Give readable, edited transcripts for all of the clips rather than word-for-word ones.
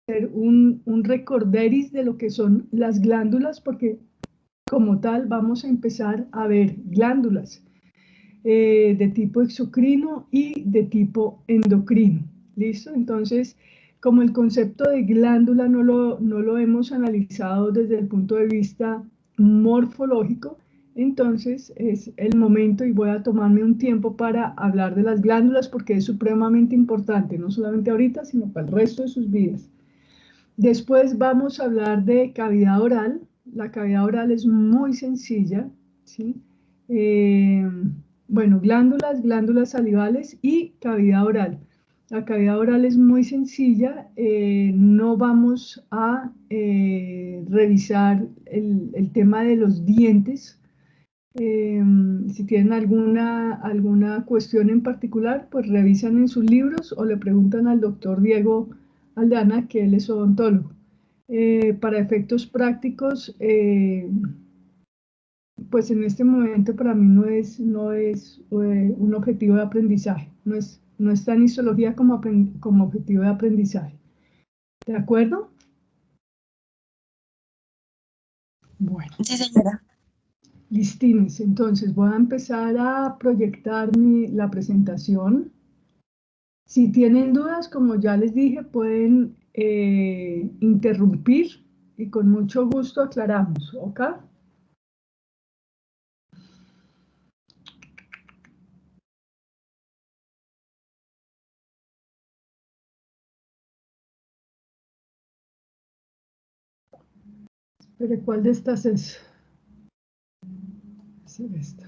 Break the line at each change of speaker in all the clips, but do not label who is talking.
hacer un recorderis de lo que son las glándulas, porque como tal vamos a empezar a ver glándulas de tipo exocrino y de tipo endocrino. ¿Listo? Entonces, como el concepto de glándula no lo hemos analizado desde el punto de vista morfológico, entonces es el momento y voy a tomarme un tiempo para hablar de las glándulas porque es supremamente importante, no solamente ahorita, sino para el resto de sus vidas. Después vamos a hablar de cavidad oral. La cavidad oral es muy sencilla, ¿sí? Eh, bueno, glándulas salivales y cavidad oral. La cavidad oral es muy sencilla, no vamos a revisar el tema de los dientes. Si tienen alguna cuestión en particular, pues revisan en sus libros o le preguntan al doctor Diego Aldana, que él es odontólogo. Para efectos prácticos, pues en este momento para mí no es un objetivo de aprendizaje, no está en histología como objetivo de aprendizaje. ¿De acuerdo? Bueno.
Sí, señora.
Listines, entonces voy a empezar a proyectar la presentación. Si tienen dudas, como ya les dije, pueden interrumpir y con mucho gusto aclaramos, ¿ok? Pero ¿cuál de estas es? Es esta.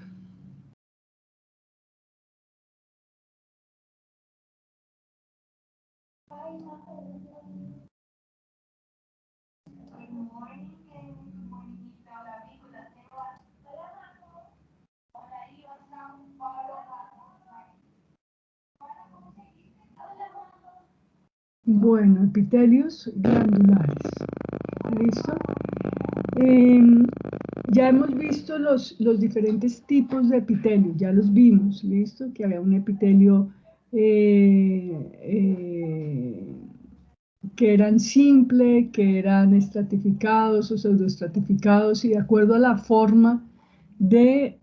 Bueno, epitelios glandulares. ¿Listo? Ya hemos visto los diferentes tipos de epitelio, ya los vimos, ¿listo? Que había un epitelio que eran simple, que eran estratificados o pseudoestratificados y de acuerdo a la forma de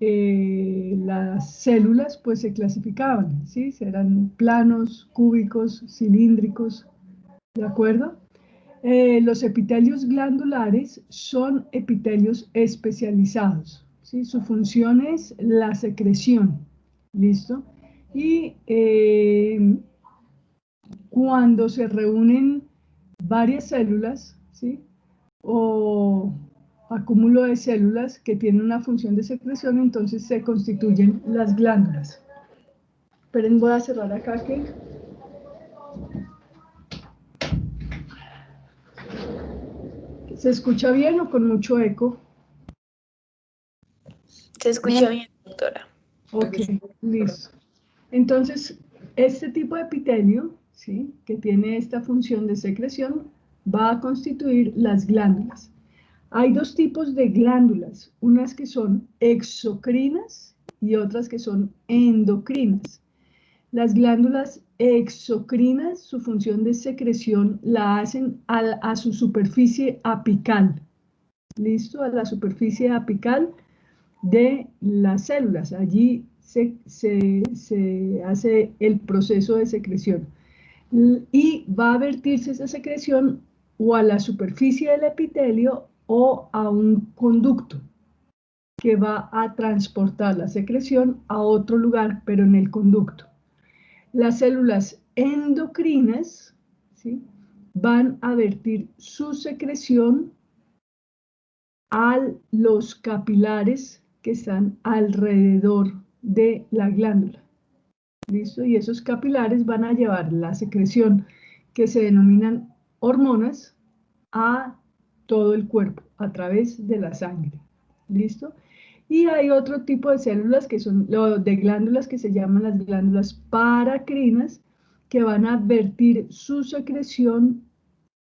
las células, pues se clasificaban, ¿sí? Eran planos, cúbicos, cilíndricos, ¿de acuerdo? Los epitelios glandulares son epitelios especializados, ¿sí? Su función es la secreción, ¿listo? Y cuando se reúnen varias células, ¿sí? O acúmulo de células que tienen una función de secreción, entonces se constituyen las glándulas. Esperen, voy a cerrar acá que... ¿Se escucha bien o con mucho eco?
Se escucha bien, doctora.
Ok, listo. Entonces, este tipo de epitelio, ¿sí? Que tiene esta función de secreción, va a constituir las glándulas. Hay dos tipos de glándulas, unas que son exocrinas y otras que son endocrinas. Las glándulas exocrinas, su función de secreción la hacen a su superficie apical. ¿Listo? A la superficie apical de las células. Allí se hace el proceso de secreción. Y va a vertirse esa secreción o a la superficie del epitelio o a un conducto que va a transportar la secreción a otro lugar, pero en el conducto. Las células endocrinas, ¿sí? Van a vertir su secreción a los capilares que están alrededor de la glándula. ¿Listo? Y esos capilares van a llevar la secreción que se denominan hormonas a todo el cuerpo a través de la sangre. ¿Listo? Y hay otro tipo de células que son de glándulas que se llaman las glándulas paracrinas que van a vertir su secreción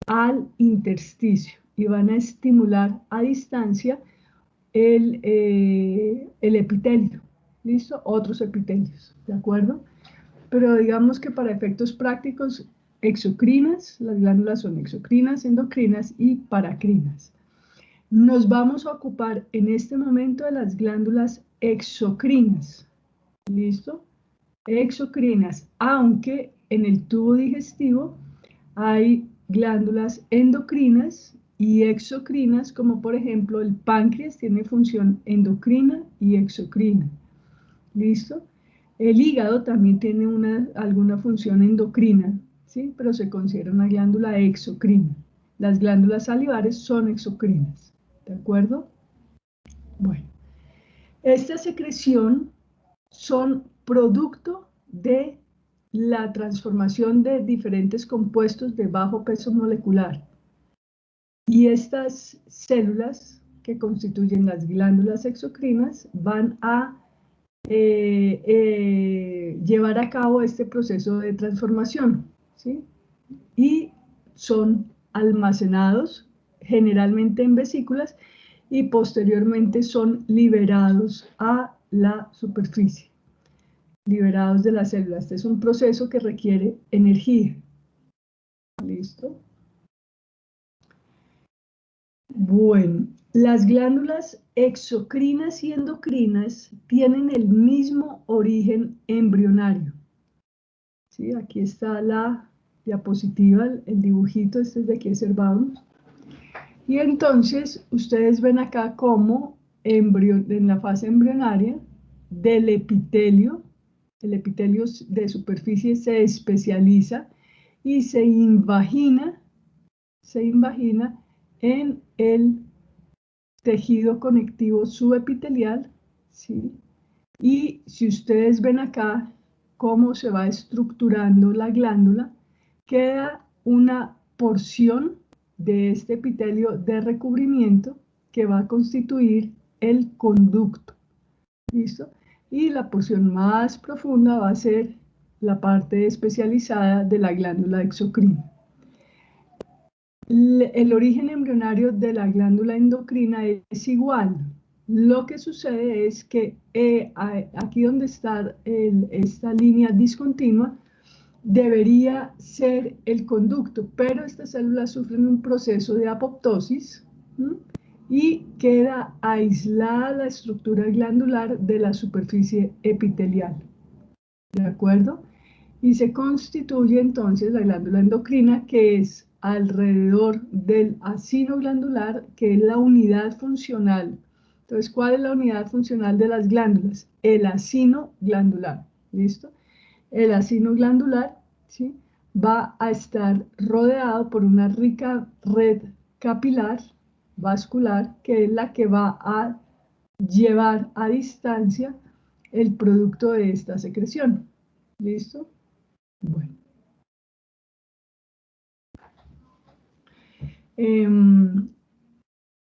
al intersticio y van a estimular a distancia el epitelio, ¿listo? Otros epitelios, ¿de acuerdo? Pero digamos que para efectos prácticos, exocrinas, las glándulas son exocrinas, endocrinas y paracrinas. Nos vamos a ocupar en este momento de las glándulas exocrinas. ¿Listo? Exocrinas, aunque en el tubo digestivo hay glándulas endocrinas y exocrinas, como por ejemplo el páncreas tiene función endocrina y exocrina. ¿Listo? El hígado también tiene alguna función endocrina, ¿sí? Pero se considera una glándula exocrina. Las glándulas salivares son exocrinas, ¿de acuerdo? Bueno, esta secreción son producto de la transformación de diferentes compuestos de bajo peso molecular. Y estas células que constituyen las glándulas exocrinas van a llevar a cabo este proceso de transformación, ¿sí? Y son almacenados generalmente en vesículas y posteriormente son liberados a la superficie, liberados de la célula. Este es un proceso que requiere energía. ¿Listo? Bueno, las glándulas exocrinas y endocrinas tienen el mismo origen embrionario. ¿Sí? Aquí está la diapositiva, el dibujito, este es de aquí observamos. Y entonces ustedes ven acá cómo en la fase embrionaria del epitelio, el epitelio de superficie se especializa y se invagina en el tejido conectivo subepitelial, ¿sí? Y si ustedes ven acá cómo se va estructurando la glándula, queda una porción de este epitelio de recubrimiento que va a constituir el conducto, ¿listo? Y la porción más profunda va a ser la parte especializada de la glándula exocrina. El origen embrionario de la glándula endocrina es igual. Lo que sucede es que aquí donde está esta línea discontinua debería ser el conducto, pero estas células sufren un proceso de apoptosis, ¿sí? Y queda aislada la estructura glandular de la superficie epitelial. ¿De acuerdo? Y se constituye entonces la glándula endocrina, que es alrededor del acino glandular, que es la unidad funcional. Entonces, ¿cuál es la unidad funcional de las glándulas? El acino glandular, ¿listo? El acino glandular, ¿sí? Va a estar rodeado por una rica red capilar vascular, que es la que va a llevar a distancia el producto de esta secreción. ¿Listo? Bueno.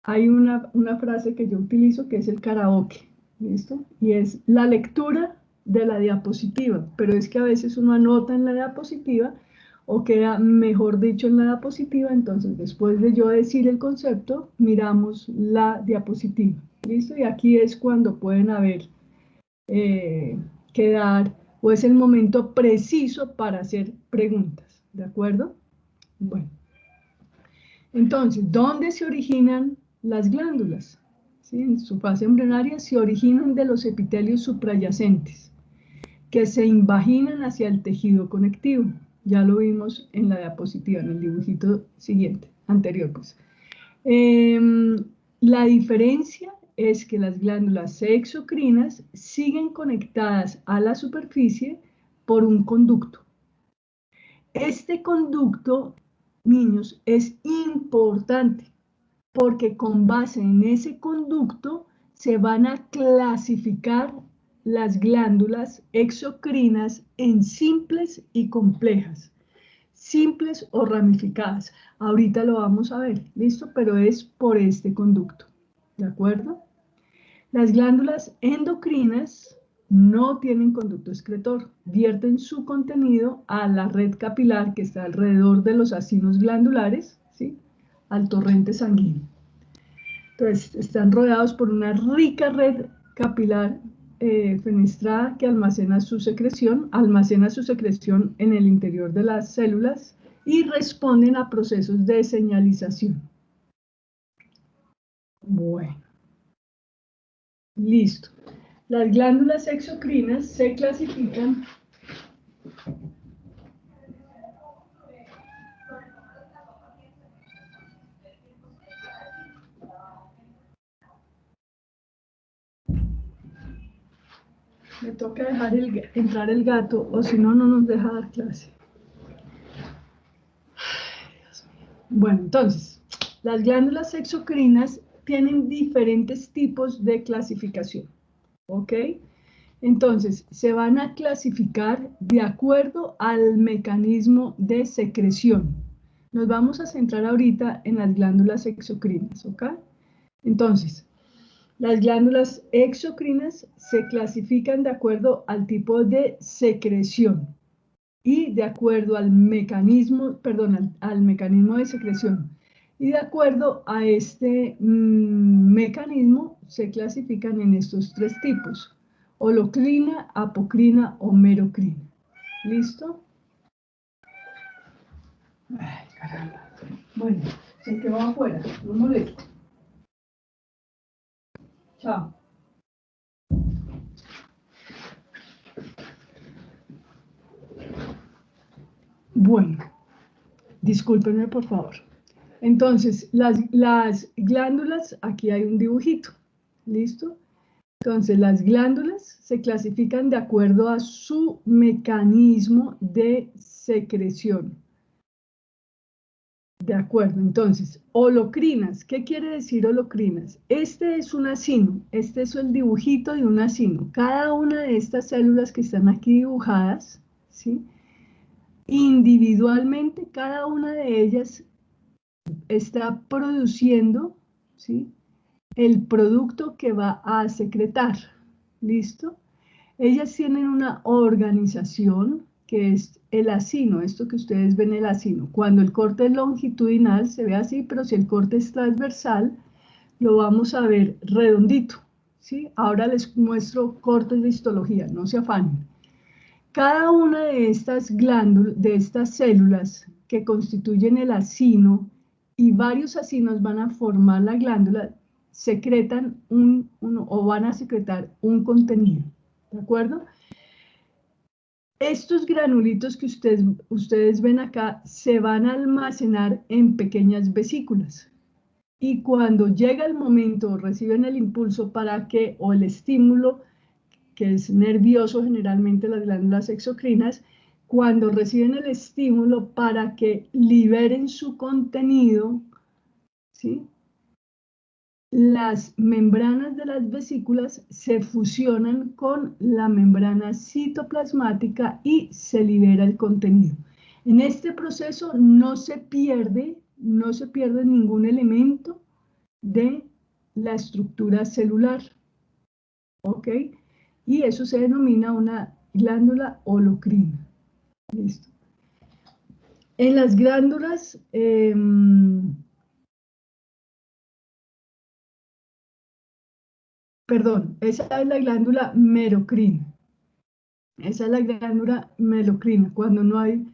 Hay una frase que yo utilizo que es el karaoke, ¿listo? Y es la lectura de la diapositiva, pero es que a veces uno anota en la diapositiva o queda mejor dicho en la diapositiva, entonces después de yo decir el concepto, miramos la diapositiva, ¿listo? Y aquí es cuando pueden haber, quedar, o es el momento preciso para hacer preguntas, ¿de acuerdo? Bueno. Entonces, ¿dónde se originan las glándulas? ¿Sí? En su fase embrionaria se originan de los epitelios suprayacentes, que se invaginan hacia el tejido conectivo. Ya lo vimos en la diapositiva, en el dibujito siguiente, anterior pues. La diferencia es que las glándulas exocrinas siguen conectadas a la superficie por un conducto. Este conducto, niños, es importante porque con base en ese conducto se van a clasificar las glándulas exocrinas en simples y complejas, simples o ramificadas. Ahorita lo vamos a ver, ¿listo? Pero es por este conducto, ¿de acuerdo? Las glándulas endocrinas no tienen conducto excretor, vierten su contenido a la red capilar que está alrededor de los acinos glandulares, ¿sí? Al torrente sanguíneo. Entonces, están rodeados por una rica red capilar fenestrada que almacena su secreción en el interior de las células y responden a procesos de señalización. Bueno, listo. Las glándulas exocrinas se clasifican me toca dejar entrar el gato, o si no, no nos deja dar clase. Bueno, entonces, las glándulas exocrinas tienen diferentes tipos de clasificación, ¿ok? Entonces, se van a clasificar de acuerdo al mecanismo de secreción. Nos vamos a centrar ahorita en las glándulas exocrinas, ¿ok? Entonces, las glándulas exocrinas se clasifican de acuerdo al tipo de secreción y de acuerdo al mecanismo, perdón, al mecanismo de secreción. Y de acuerdo a este mecanismo se clasifican en estos tres tipos: holocrina, apocrina o merocrina. ¿Listo? Ay, caramba. Bueno, se quedó afuera, no molesto. Chao. Bueno, discúlpenme por favor. Entonces, las glándulas, aquí hay un dibujito, ¿listo? Entonces, las glándulas se clasifican de acuerdo a su mecanismo de secreción. De acuerdo, entonces, holocrinas, ¿qué quiere decir holocrinas? Este es un acino, este es el dibujito de un acino. Cada una de estas células que están aquí dibujadas, ¿sí? Individualmente, cada una de ellas está produciendo, ¿sí?, el producto que va a secretar. ¿Listo? Ellas tienen una organización que es el acino, esto que ustedes ven, el acino. Cuando el corte es longitudinal se ve así, pero si el corte es transversal, lo vamos a ver redondito, ¿sí? Ahora les muestro cortes de histología, no se afanen. Cada una de estas glándulas, de estas células que constituyen el acino, y varios acinos van a formar la glándula, secretan o van a secretar un contenido, ¿de acuerdo? Estos granulitos que ustedes ven acá se van a almacenar en pequeñas vesículas. Y cuando llega el momento, reciben el impulso para que, o el estímulo, que es nervioso, generalmente las glándulas exocrinas, cuando reciben el estímulo para que liberen su contenido, ¿sí?, las membranas de las vesículas se fusionan con la membrana citoplasmática y se libera el contenido. En este proceso no se pierde ningún elemento de la estructura celular, ¿ok? Y eso se denomina una glándula holocrina. ¿Listo? En las glándulas, perdón, esa es la glándula merocrina. Esa es la glándula merocrina, cuando no hay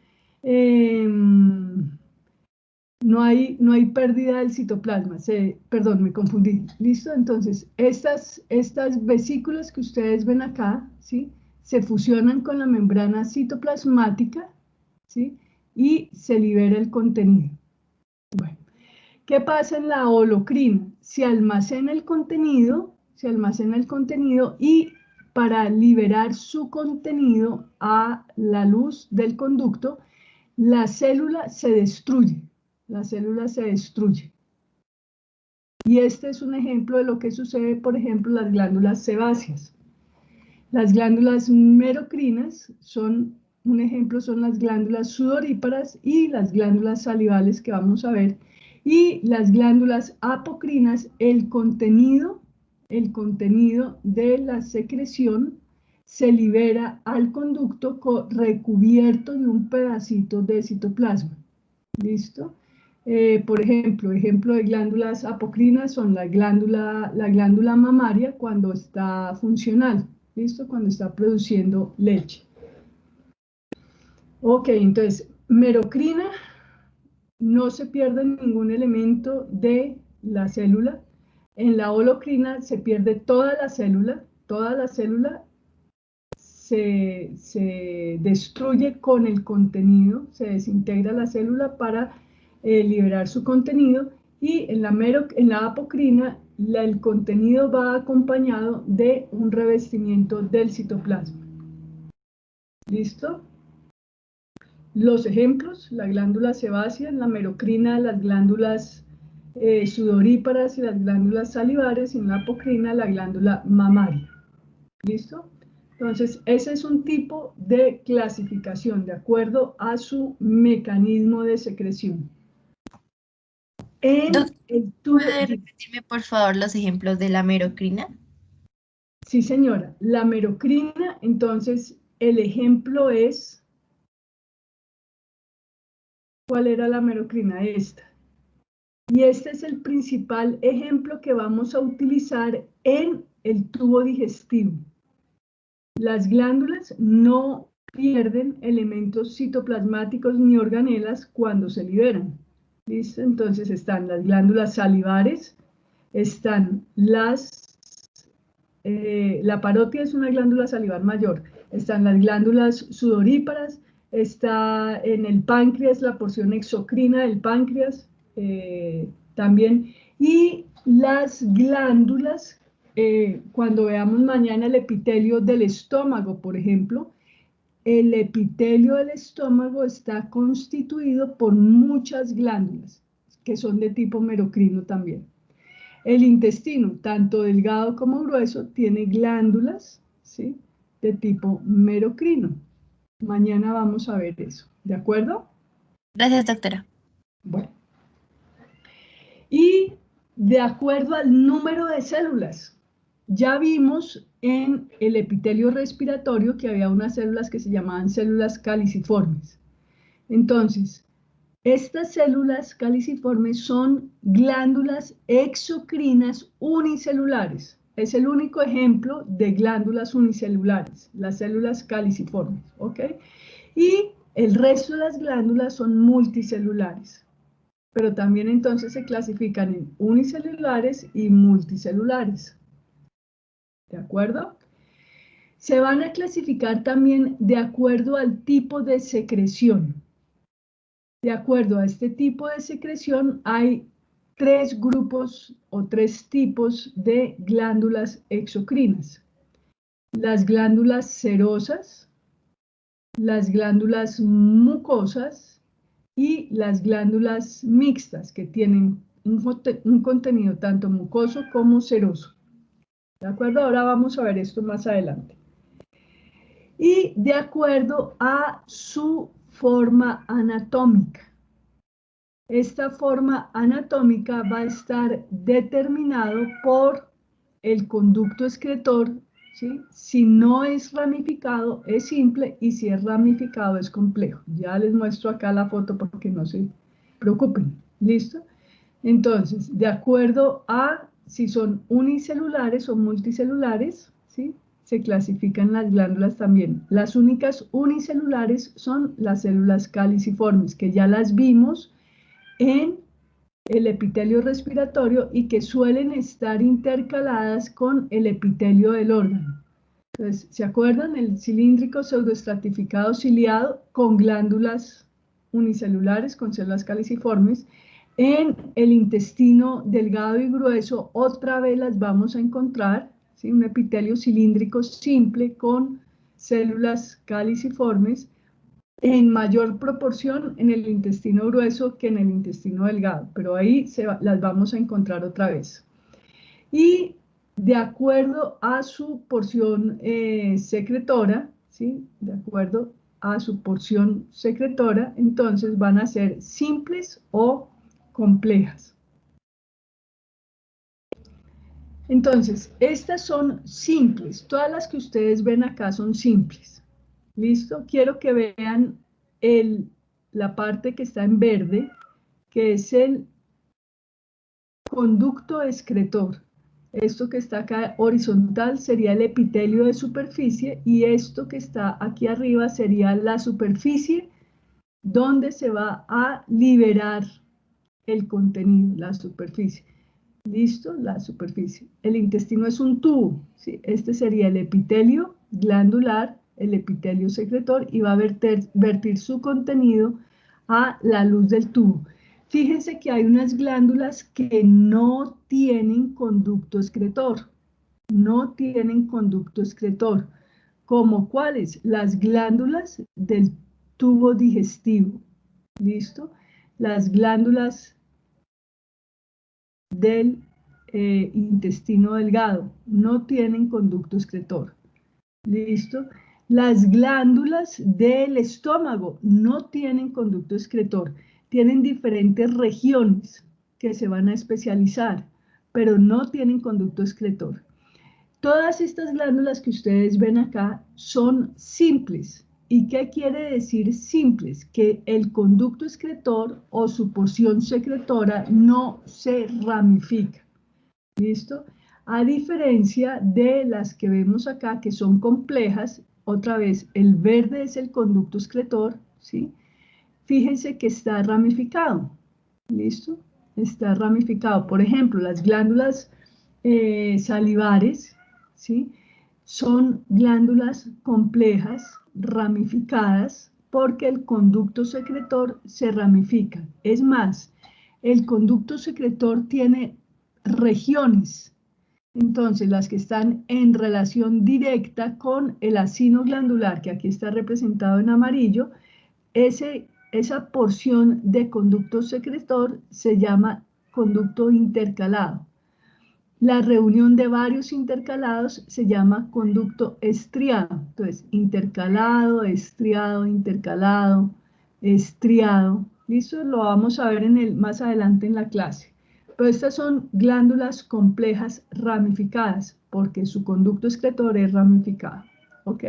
pérdida del citoplasma. Perdón, me confundí. ¿Listo? Entonces, estas vesículas que ustedes ven acá, ¿sí?, se fusionan con la membrana citoplasmática, ¿sí?, y se libera el contenido. Bueno, ¿qué pasa en la holocrina? Se almacena el contenido y para liberar su contenido a la luz del conducto, la célula se destruye. Y este es un ejemplo de lo que sucede, por ejemplo, en las glándulas sebáceas. Las glándulas merocrinas un ejemplo son las glándulas sudoríparas y las glándulas salivales que vamos a ver. Y las glándulas apocrinas, el contenido de la secreción se libera al conducto recubierto de un pedacito de citoplasma. ¿Listo? Por ejemplo de glándulas apocrinas son la glándula mamaria cuando está funcional, ¿listo? Cuando está produciendo leche. Ok, entonces, merocrina no se pierde ningún elemento de la célula. En la holocrina se pierde toda la célula se destruye con el contenido, se desintegra la célula para liberar su contenido, y en la apocrina el contenido va acompañado de un revestimiento del citoplasma. ¿Listo? Los ejemplos: la glándula sebácea, en la merocrina las glándulas sudoríparas y las glándulas salivares, y en la apocrina la glándula mamaria. ¿Listo? Entonces, ese es un tipo de clasificación de acuerdo a su mecanismo de secreción.
Doctora, ¿puede
Sí,
repetirme por favor los ejemplos de la merocrina?
sí, señora. La merocrina, entonces, el ejemplo es... ¿Cuál era la merocrina? Esta. Y este es el principal ejemplo que vamos a utilizar en el tubo digestivo. Las glándulas no pierden elementos citoplasmáticos ni organelas cuando se liberan. ¿Listo? Entonces están las glándulas salivares, están la parótida es una glándula salivar mayor, están las glándulas sudoríparas, está en el páncreas la porción exocrina del páncreas también, y las glándulas, cuando veamos mañana el epitelio del estómago, por ejemplo, el epitelio del estómago está constituido por muchas glándulas que son de tipo merocrino también. El intestino, tanto delgado como grueso, tiene glándulas, ¿sí?, de tipo merocrino. Mañana vamos a ver eso, ¿de acuerdo?
Gracias, doctora.
Bueno, y de acuerdo al número de células, ya vimos en el epitelio respiratorio que había unas células que se llamaban células caliciformes. Entonces, estas células caliciformes son glándulas exocrinas unicelulares. Es el único ejemplo de glándulas unicelulares, las células caliciformes, ¿ok? Y el resto de las glándulas son multicelulares, pero también entonces se clasifican en unicelulares y multicelulares, ¿de acuerdo? Se van a clasificar también de acuerdo al tipo de secreción. De acuerdo a este tipo de secreción, hay tres grupos o tres tipos de glándulas exocrinas: las glándulas serosas, las glándulas mucosas y las glándulas mixtas, que tienen un contenido tanto mucoso como seroso. ¿De acuerdo? Ahora vamos a ver esto más adelante. Y de acuerdo a su forma anatómica. Esta forma anatómica va a estar determinado por el conducto excretor, ¿sí? Si no es ramificado, es simple, y si es ramificado, es complejo. Ya les muestro acá la foto porque no se preocupen. ¿Listo? Entonces, de acuerdo a si son unicelulares o multicelulares, ¿sí?, se clasifican las glándulas también. Las únicas unicelulares son las células caliciformes, que ya las vimos en el epitelio respiratorio y que suelen estar intercaladas con el epitelio del órgano. Entonces, ¿se acuerdan? El cilíndrico pseudoestratificado ciliado con glándulas unicelulares, con células caliciformes. En el intestino delgado y grueso, otra vez las vamos a encontrar, ¿sí?, un epitelio cilíndrico simple con células caliciformes, en mayor proporción en el intestino grueso que en el intestino delgado, pero ahí las vamos a encontrar otra vez. Y de acuerdo a su porción secretora, ¿sí?, de acuerdo a su porción secretora, entonces van a ser simples o complejas. Entonces, estas son simples, todas las que ustedes ven acá son simples. ¿Listo? Quiero que vean la parte que está en verde, que es el conducto excretor. Esto que está acá horizontal sería el epitelio de superficie, y esto que está aquí arriba sería la superficie donde se va a liberar el contenido, la superficie. ¿Listo? La superficie. El intestino es un tubo, ¿sí? Este sería el epitelio glandular, el epitelio secretor, y va a vertir su contenido a la luz del tubo. Fíjense que hay unas glándulas que no tienen conducto excretor, no tienen conducto excretor. ¿Como cuáles? Las glándulas del tubo digestivo, ¿listo? Las glándulas del intestino delgado no tienen conducto excretor, ¿listo? Las glándulas del estómago no tienen conducto excretor, tienen diferentes regiones que se van a especializar, pero no tienen conducto excretor. Todas estas glándulas que ustedes ven acá son simples. ¿Y qué quiere decir simples? Que el conducto excretor o su porción secretora no se ramifica. ¿Listo? A diferencia de las que vemos acá, que son complejas, otra vez, el verde es el conducto excretor, ¿sí? Fíjense que está ramificado. ¿Listo? Está ramificado. Por ejemplo, las glándulas salivares, ¿sí? Son glándulas complejas, ramificadas, porque el conducto secretor se ramifica. Es más, el conducto secretor tiene regiones. Entonces, las que están en relación directa con el acino glandular, que aquí está representado en amarillo, esa porción de conducto secretor se llama conducto intercalado. La reunión de varios intercalados se llama conducto estriado. Entonces, intercalado, estriado, intercalado, estriado. ¿Listo? Lo vamos a ver más adelante en la clase. Pero estas son glándulas complejas ramificadas, porque su conducto excretor es ramificado. ¿Ok?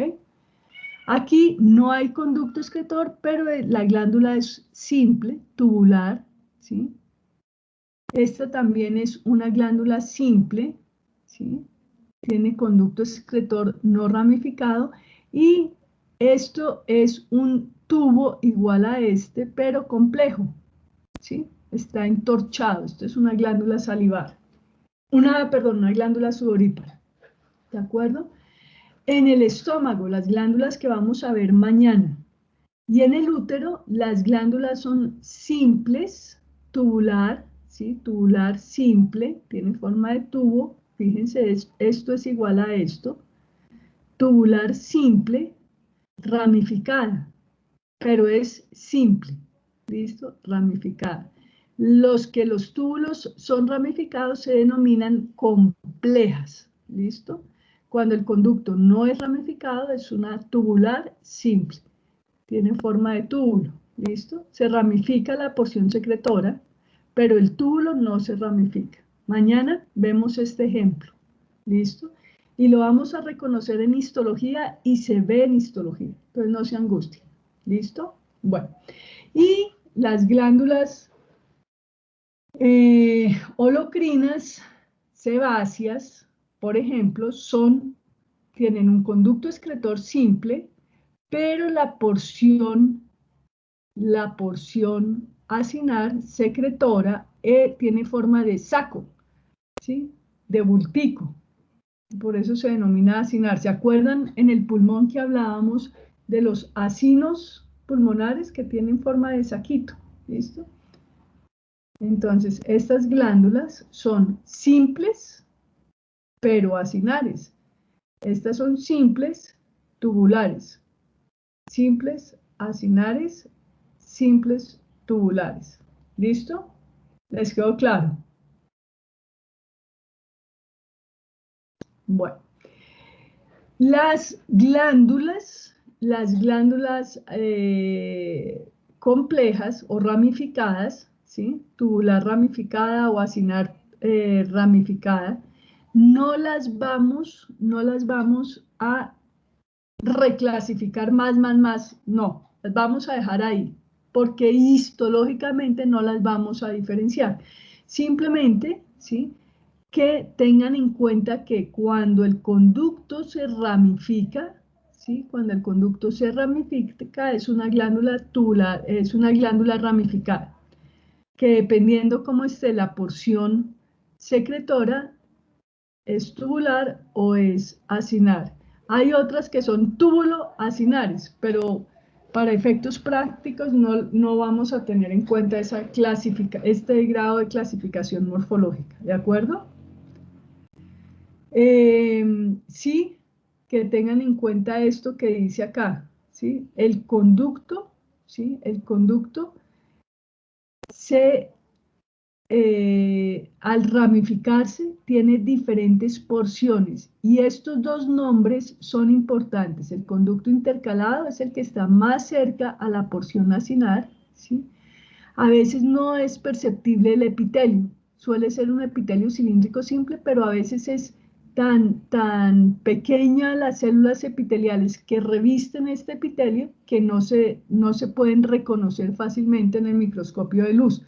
Aquí no hay conducto excretor, pero la glándula es simple, tubular, ¿sí? Esta también es una glándula simple, ¿sí? Tiene conducto excretor no ramificado y esto es un tubo igual a este, pero complejo, ¿sí? Está entorchado, esto es una glándula salivar, una glándula sudorípara, ¿de acuerdo? En el estómago, las glándulas que vamos a ver mañana, y en el útero, las glándulas son simples, tubular, ¿sí? Tubular simple, tiene forma de tubo. Fíjense, esto es igual a esto. Tubular simple, ramificada, pero es simple. ¿Listo? Ramificada. Los túbulos son ramificados se denominan complejas. ¿Listo? Cuando el conducto no es ramificado, es una tubular simple. Tiene forma de túbulo, ¿listo? Se ramifica la porción secretora, pero el túbulo no se ramifica. Mañana vemos este ejemplo, ¿listo? Y lo vamos a reconocer en histología y se ve en histología, entonces no se angustien, ¿listo? Bueno, y las glándulas holocrinas sebáceas, por ejemplo, tienen un conducto excretor simple, pero la porción acinar secretora tiene forma de saco, ¿sí? De bultico. Por eso se denomina acinar. ¿Se acuerdan en el pulmón que hablábamos de los acinos pulmonares que tienen forma de saquito? ¿Listo? Entonces, estas glándulas son simples, pero acinares. Estas son simples, tubulares. Simples, acinares, simples, tubulares. ¿Listo? ¿Les quedó claro? Bueno, las glándulas complejas o ramificadas, ¿sí? Tubular ramificada o acinar ramificada, no las vamos a reclasificar más, no, las vamos a dejar ahí, porque histológicamente no las vamos a diferenciar. Simplemente, ¿sí? Que tengan en cuenta que cuando el conducto se ramifica, ¿sí? Cuando el conducto se ramifica, es una glándula tubular, es una glándula ramificada, que dependiendo cómo esté la porción secretora, es tubular o es acinar. Hay otras que son túbulo-acinares, pero para efectos prácticos no vamos a tener en cuenta este grado de clasificación morfológica, ¿de acuerdo? Sí, que tengan en cuenta esto que dice acá, ¿sí? El conducto, ¿sí? El conducto al ramificarse tiene diferentes porciones y estos dos nombres son importantes. El conducto intercalado es el que está más cerca a la porción acinar, ¿sí? A veces no es perceptible el epitelio, suele ser un epitelio cilíndrico simple, pero a veces es tan pequeña las células epiteliales que revisten este epitelio que no se pueden reconocer fácilmente en el microscopio de luz.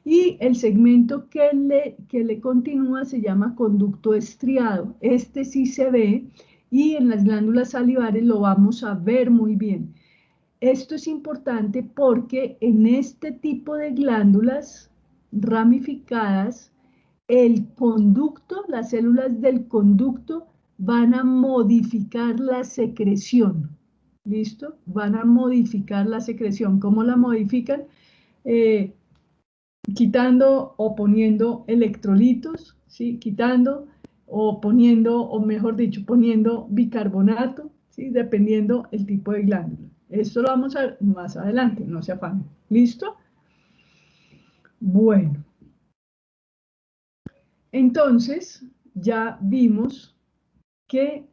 Y el segmento que le continúa se llama conducto estriado. Este sí se ve y en las glándulas salivares lo vamos a ver muy bien. Esto es importante porque en este tipo de glándulas ramificadas, el conducto, las células del conducto van a modificar la secreción. ¿Listo? Van a modificar la secreción. ¿Cómo la modifican? Quitando o poniendo electrolitos, ¿sí? Quitando o poniendo, o mejor dicho, poniendo bicarbonato, ¿sí? Dependiendo el tipo de glándula. Esto lo vamos a ver más adelante, no se afanen. ¿Listo? Bueno. Entonces, ya vimos que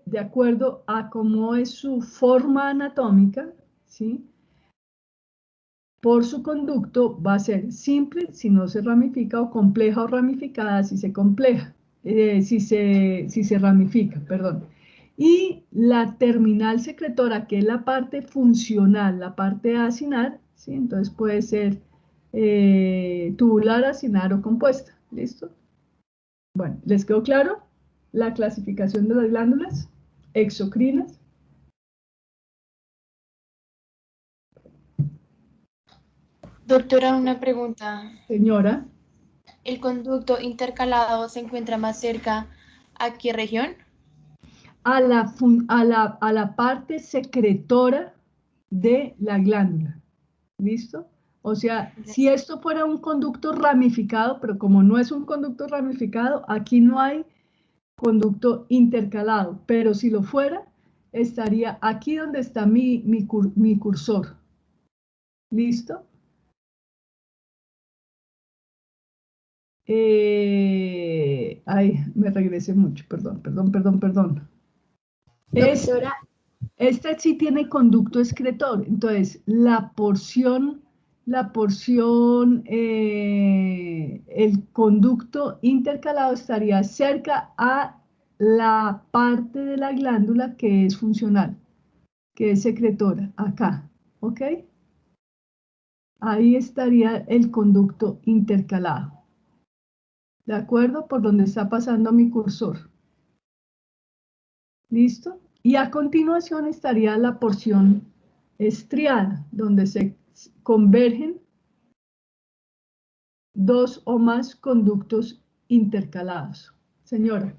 de acuerdo a cómo es su forma anatómica, ¿sí? Por su conducto va a ser simple si no se ramifica o compleja o ramificada si se ramifica, perdón. Y la terminal secretora, que es la parte funcional, la parte acinar, ¿sí? Entonces puede ser tubular, acinar o compuesta. ¿Listo? Bueno, ¿les quedó claro la clasificación de las glándulas exocrinas?
Doctora, una pregunta.
Señora.
¿El conducto intercalado se encuentra más cerca a qué región?
A la parte secretora de la glándula. ¿Listo? O sea, si esto fuera un conducto ramificado, pero como no es un conducto ramificado, aquí no hay conducto intercalado, pero si lo fuera, estaría aquí donde está mi cursor. ¿Listo? Ay, me regresé mucho, perdón.
Doctora,
Este sí tiene conducto excretor, entonces el conducto intercalado estaría cerca a la parte de la glándula que es funcional, que es secretora, acá, ¿ok? Ahí estaría el conducto intercalado, ¿de acuerdo? Por donde está pasando mi cursor. ¿Listo? Y a continuación estaría la porción estriada, donde se convergen dos o más conductos intercalados. Señora.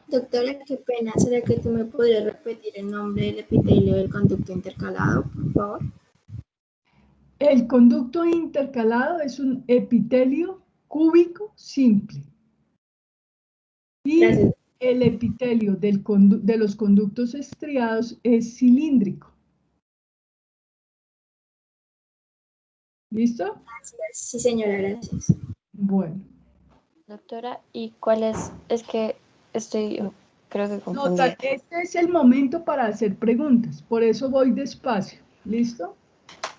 doctora, qué pena. ¿Será que tú me podrías repetir el nombre del epitelio del conducto intercalado, por favor?
El conducto intercalado es un epitelio cúbico simple. Y
Gracias.
el epitelio de los conductos estriados es cilíndrico. ¿Listo?
Sí, señora, gracias.
Bueno.
Doctora, ¿y cuál es? Es que creo que confundida.
Este es el momento para hacer preguntas, por eso voy despacio. ¿Listo?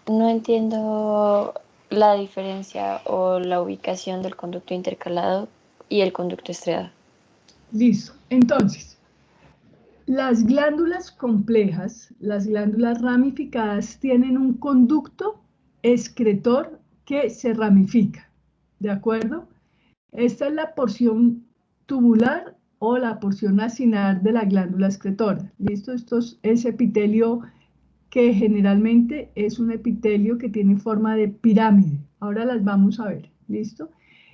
No entiendo la diferencia o la ubicación del conducto intercalado y el conducto estriado.
Listo. Entonces, las glándulas complejas, las glándulas ramificadas, tienen un conducto excretor que se ramifica. ¿De acuerdo? Esta es la porción tubular o la porción acinar de la glándula excretora. ¿Listo? Esto es ese epitelio que generalmente es un epitelio que tiene forma de pirámide. Ahora las vamos a ver. ¿Listo?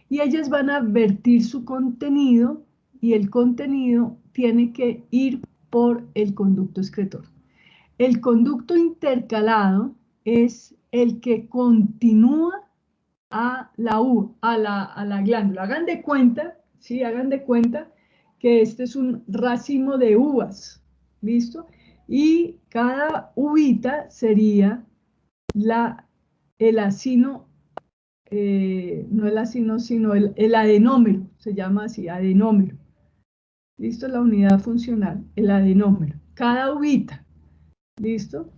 Y ellas van a vertir su contenido y el contenido tiene que ir por el conducto excretor. El conducto intercalado es el que continúa a la glándula. Hagan de cuenta, ¿sí? Hagan de cuenta que este es un racimo de uvas, ¿listo? Y cada uvita sería el acino, no el acino, sino el adenómero, se llama así, adenómero. ¿Listo? La unidad funcional, el adenómero. Cada uvita, ¿listo?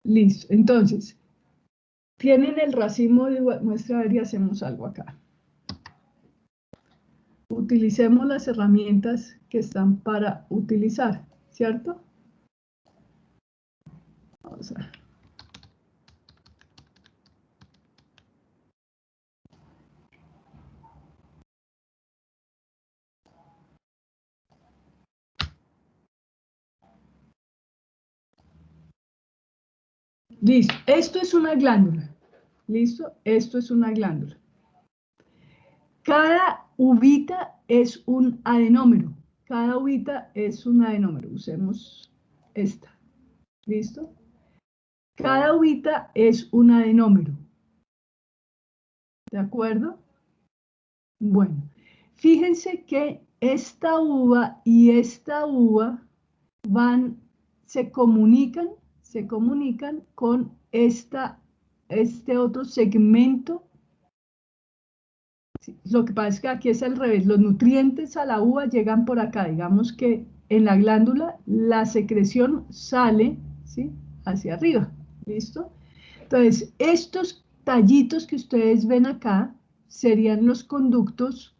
Listo, entonces, tienen el racimo de uvas, muestra a ver y hacemos algo acá. Utilicemos las herramientas que están para utilizar, ¿cierto? Vamos a ver. Listo, esto es una glándula. ¿Listo? Esto es una glándula. Cada uvita es un adenómero. Cada uvita es un adenómero. Usemos esta. ¿Listo? Cada uvita es un adenómero. ¿De acuerdo? Bueno, fíjense que esta uva y esta uva se comunican con este otro segmento. Sí, lo que pasa es que aquí es al revés, los nutrientes a la uva llegan por acá, digamos que en la glándula la secreción sale, ¿sí?, hacia arriba, ¿listo? Entonces, estos tallitos que ustedes ven acá serían los conductos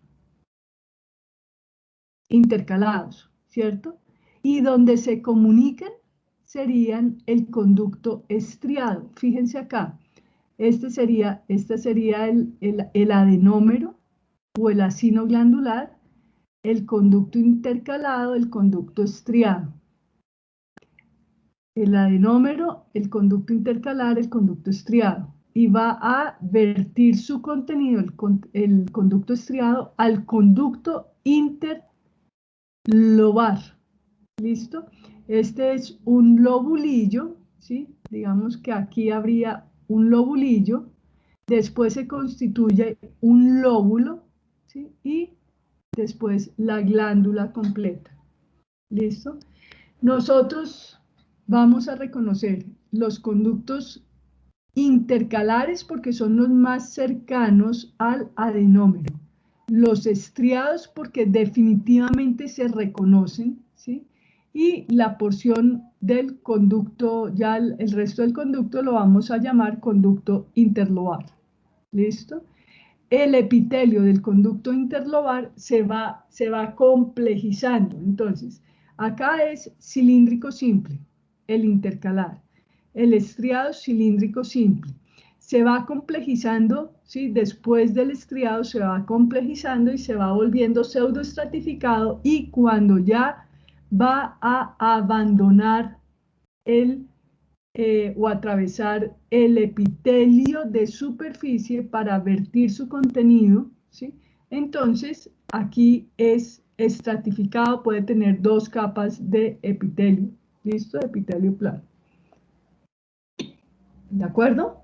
intercalados, ¿cierto? Y donde se comunican serían el conducto estriado. Fíjense acá, este sería el adenómero o el acino glandular, el conducto intercalado, el conducto estriado. El adenómero, el conducto intercalar, el conducto estriado. Y va a vertir su contenido, el conducto estriado, al conducto interlobar. ¿Listo? Este es un lobulillo, ¿sí? Digamos que aquí habría un lobulillo, después se constituye un lóbulo, ¿sí? Y después la glándula completa. ¿Listo? Nosotros vamos a reconocer los conductos intercalares porque son los más cercanos al adenómero. Los estriados porque definitivamente se reconocen, ¿sí? Y la porción del conducto, ya el resto del conducto lo vamos a llamar conducto interlobar. ¿Listo? El epitelio del conducto interlobar se va complejizando. Entonces, acá es cilíndrico simple, el intercalar. El estriado cilíndrico simple. Se va complejizando, ¿sí? Después del estriado se va complejizando y se va volviendo pseudoestratificado, y cuando ya va a abandonar o atravesar el epitelio de superficie para vertir su contenido, ¿sí? Entonces, aquí es estratificado, puede tener 2 capas de epitelio. ¿Listo? Epitelio plano. ¿De acuerdo?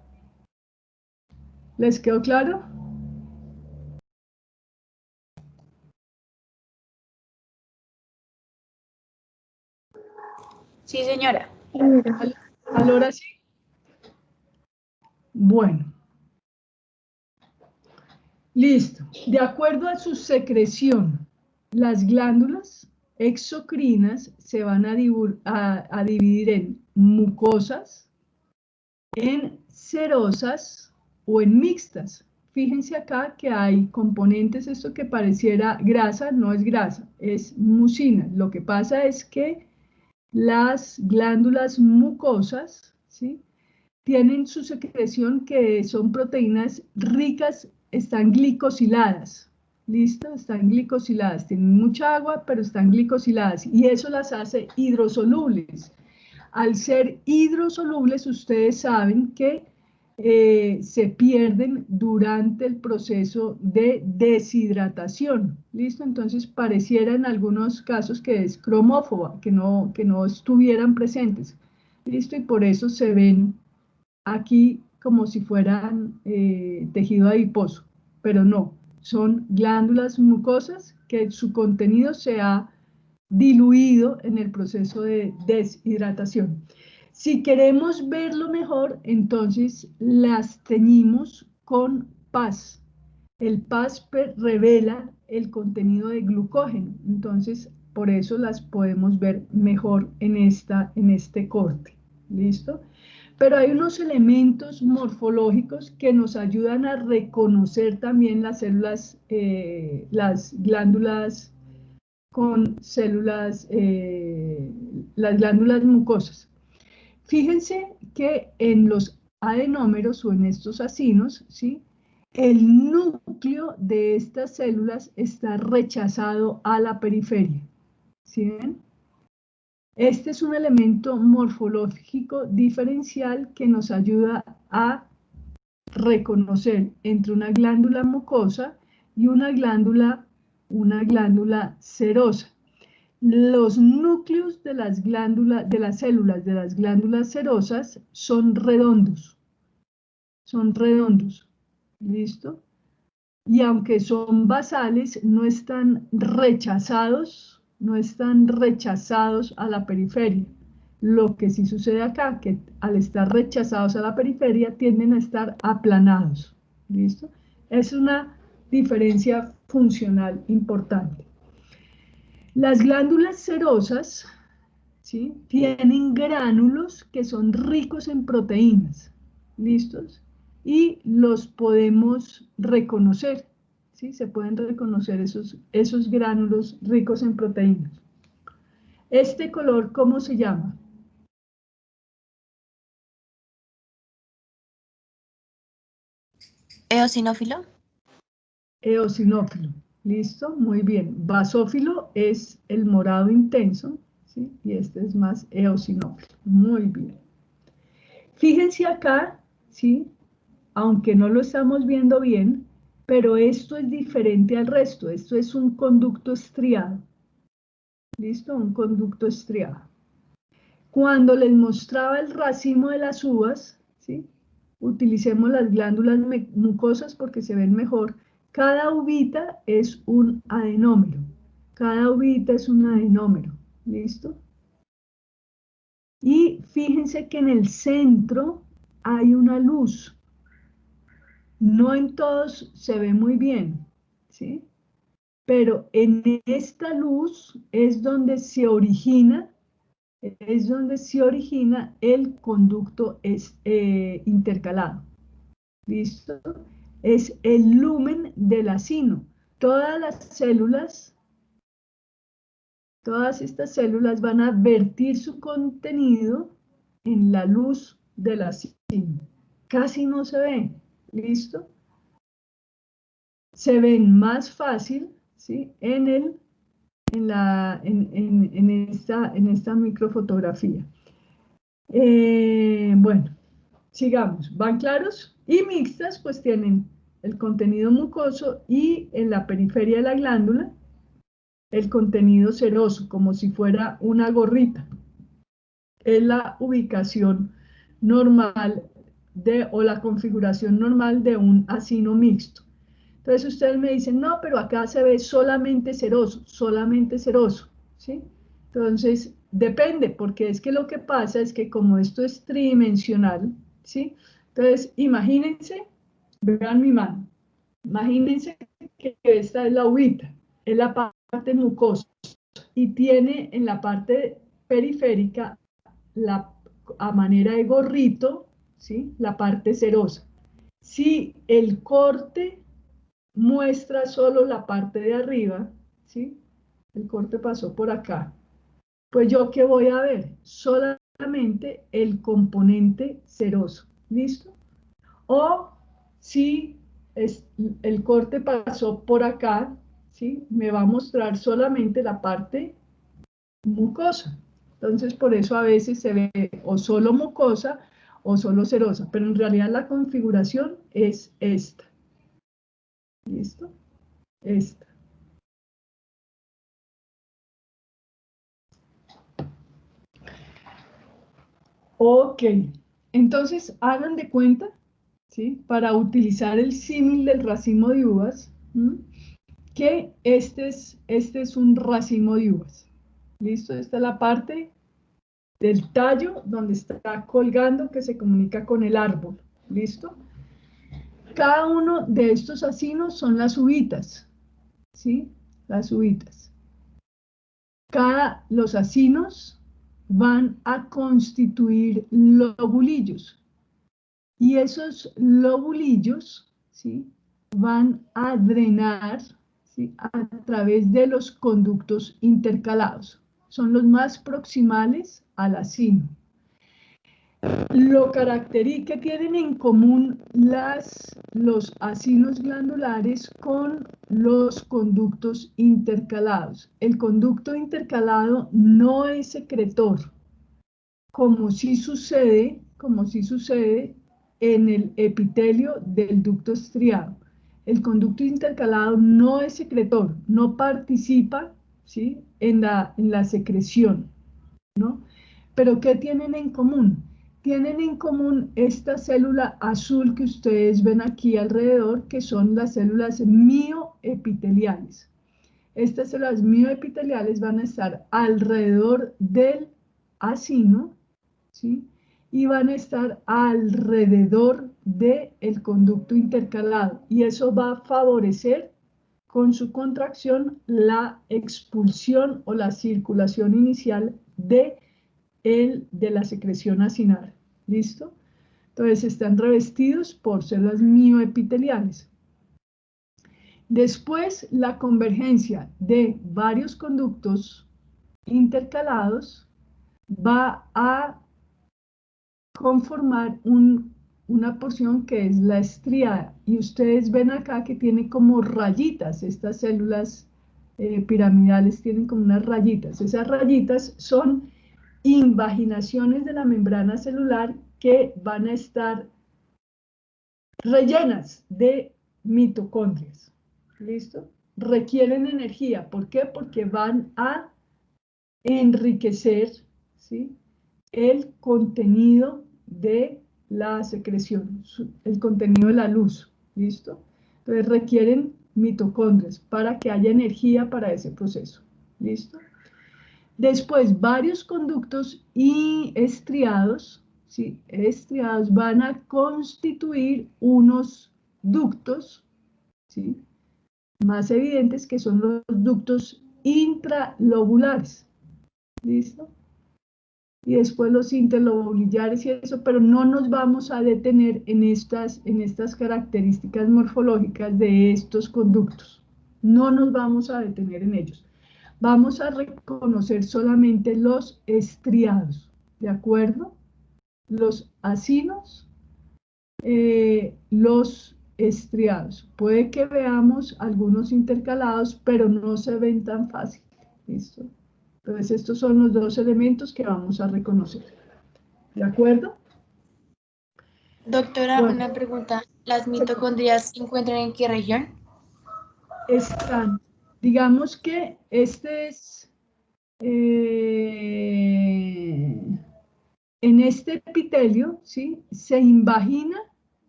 ¿Les quedó claro?
Sí, señora.
¿Ahora sí? Bueno. Listo. De acuerdo a su secreción, las glándulas exocrinas se van a dividir en mucosas, en cerosas o en mixtas. Fíjense acá que hay componentes, esto que pareciera grasa, no es grasa, es mucina. Lo que pasa es que las glándulas mucosas, ¿sí?, tienen su secreción que son proteínas ricas están glicosiladas. ¿Listo? Están glicosiladas. Tienen mucha agua, pero están glicosiladas. Y eso las hace hidrosolubles. Al ser hidrosolubles, ustedes saben que se pierden durante el proceso de deshidratación. ¿Listo? Entonces, pareciera en algunos casos que es cromófoba, que no estuvieran presentes. ¿Listo? Y por eso se ven aquí como si fueran tejido adiposo, pero no, son glándulas mucosas que su contenido se ha diluido en el proceso de deshidratación. Si queremos verlo mejor, entonces las teñimos con PAS. El PAS revela el contenido de glucógeno, entonces por eso las podemos ver mejor en este corte. ¿Listo? Pero hay unos elementos morfológicos que nos ayudan a reconocer también las células, las glándulas con células, las glándulas mucosas. Fíjense que en los adenómeros o en estos acinos, ¿sí?, el núcleo de estas células está rechazado a la periferia. ¿Sí ven? Este es un elemento morfológico diferencial que nos ayuda a reconocer entre una glándula mucosa y una glándula serosa. Los núcleos de las glándulas, de las células de las glándulas serosas son redondos. ¿Listo? Y aunque son basales, no están rechazados a la periferia. Lo que sí sucede acá, que al estar rechazados a la periferia, tienden a estar aplanados. ¿Listo? Es una diferencia funcional importante. Las glándulas serosas, ¿sí?, tienen gránulos que son ricos en proteínas. ¿Listos? Y los podemos reconocer, ¿sí? Se pueden reconocer esos gránulos ricos en proteínas. Este color, ¿cómo se llama?
¿Eosinófilo?
Eosinófilo. ¿Listo? Muy bien. Basófilo es el morado intenso, ¿sí? Y este es más eosinófilo. Muy bien. Fíjense acá, ¿sí?, aunque no lo estamos viendo bien, pero esto es diferente al resto. Esto es un conducto estriado. ¿Listo? Un conducto estriado. Cuando les mostraba el racimo de las uvas, ¿sí?, utilicemos las glándulas mucosas porque se ven mejor. Cada uvita es un adenómero. Cada uvita es un adenómero. ¿Listo? Y fíjense que en el centro hay una luz. No en todos se ve muy bien, ¿sí? Pero en esta luz es donde se origina el conducto intercalado. ¿Listo? Es el lumen del acino. Todas estas células van a vertir su contenido en la luz del acino. Casi no se ve. ¿Listo? Se ven más fácil, ¿sí?, en esta microfotografía. Bueno, sigamos. ¿Van claros? Y mixtas, pues tienen el contenido mucoso y en la periferia de la glándula el contenido seroso, como si fuera una gorrita. Es la ubicación normal o la configuración normal de un acino mixto. Entonces ustedes me dicen, no, pero acá se ve solamente seroso, ¿sí? Entonces, depende, porque es que lo que pasa es que como esto es tridimensional, ¿sí? Entonces, imagínense, vean mi mano, imagínense que esta es la uvita, es la parte mucosa, y tiene en la parte periférica, a manera de gorrito, ¿sí?, la parte serosa. Si el corte muestra solo la parte de arriba, ¿sí?, el corte pasó por acá, pues yo ¿qué voy a ver? Solamente el componente seroso. ¿Listo? O si el corte pasó por acá, ¿sí? Me va a mostrar solamente la parte mucosa. Entonces, por eso a veces se ve o solo mucosa o solo serosa, pero en realidad la configuración es esta. ¿Listo? Esta. Ok, entonces hagan de cuenta, ¿sí? Para utilizar el símil del racimo de uvas, ¿m? Que este es un racimo de uvas. ¿Listo? Esta es la parte del tallo donde está colgando que se comunica con el árbol. ¿Listo? Cada uno de estos acinos son las uvitas, ¿sí? Las uvitas. Los acinos van a constituir lobulillos y esos lobulillos, ¿sí? Van a drenar, ¿sí? A través de los conductos intercalados. Son los más proximales al acino. ¿Qué tienen en común los acinos glandulares con los conductos intercalados? El conducto intercalado no es secretor, como sí sucede en el epitelio del ducto estriado. El conducto intercalado no es secretor, no participa, ¿sí? en la secreción, ¿no? Pero ¿qué tienen en común? Tienen en común esta célula azul que ustedes ven aquí alrededor, que son las células mioepiteliales. Estas células mioepiteliales van a estar alrededor del acino, ¿sí? Y van a estar alrededor del conducto intercalado. Y eso va a favorecer con su contracción la expulsión o la circulación inicial de la secreción acinar. ¿Listo? Entonces están revestidos por células mioepiteliales. Después, la convergencia de varios conductos intercalados va a conformar una porción que es la estriada. Y ustedes ven acá que tiene como rayitas, estas células piramidales tienen como unas rayitas. Esas rayitas son invaginaciones de la membrana celular que van a estar rellenas de mitocondrias. ¿Listo? Requieren energía. ¿Por qué? Porque van a enriquecer, ¿sí? El contenido de la secreción, el contenido de la luz. ¿Listo? Entonces requieren mitocondrias para que haya energía para ese proceso. ¿Listo? Después, varios conductos y estriados, ¿sí? Estriados van a constituir unos ductos, ¿sí? Más evidentes que son los ductos intralobulares. ¿Listo? Y después los interlobulares y eso, pero no nos vamos a detener en estas características morfológicas de estos conductos. No nos vamos a detener en ellos. Vamos a reconocer solamente los estriados, ¿de acuerdo? Los acinos, los estriados. Puede que veamos algunos intercalados, pero no se ven tan fácil. ¿Listo? Entonces, estos son los dos elementos que vamos a reconocer. ¿De acuerdo?
Doctora,
Bueno,
una pregunta. ¿Las mitocondrias se encuentran en qué región?
están, digamos que este es, en este epitelio, ¿sí? Se invagina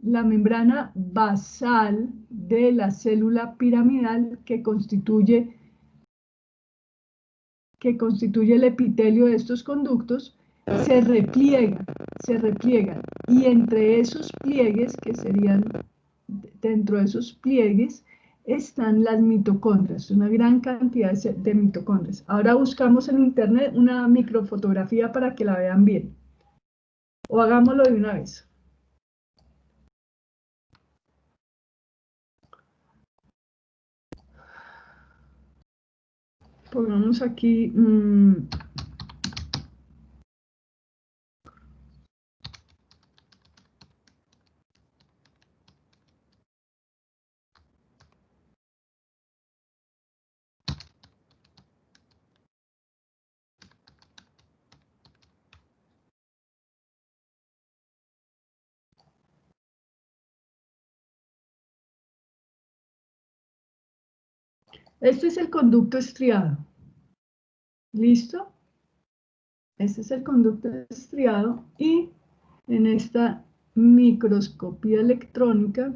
la membrana basal de la célula piramidal que constituye el epitelio de estos conductos, se repliegan, y entre esos pliegues, que serían, dentro de esos pliegues, están las mitocondrias, una gran cantidad de mitocondrias. Ahora buscamos en internet una microfotografía para que la vean bien, o hagámoslo de una vez. Pongamos aquí Este es el conducto estriado. ¿Listo? Este es el conducto estriado y en esta microscopía electrónica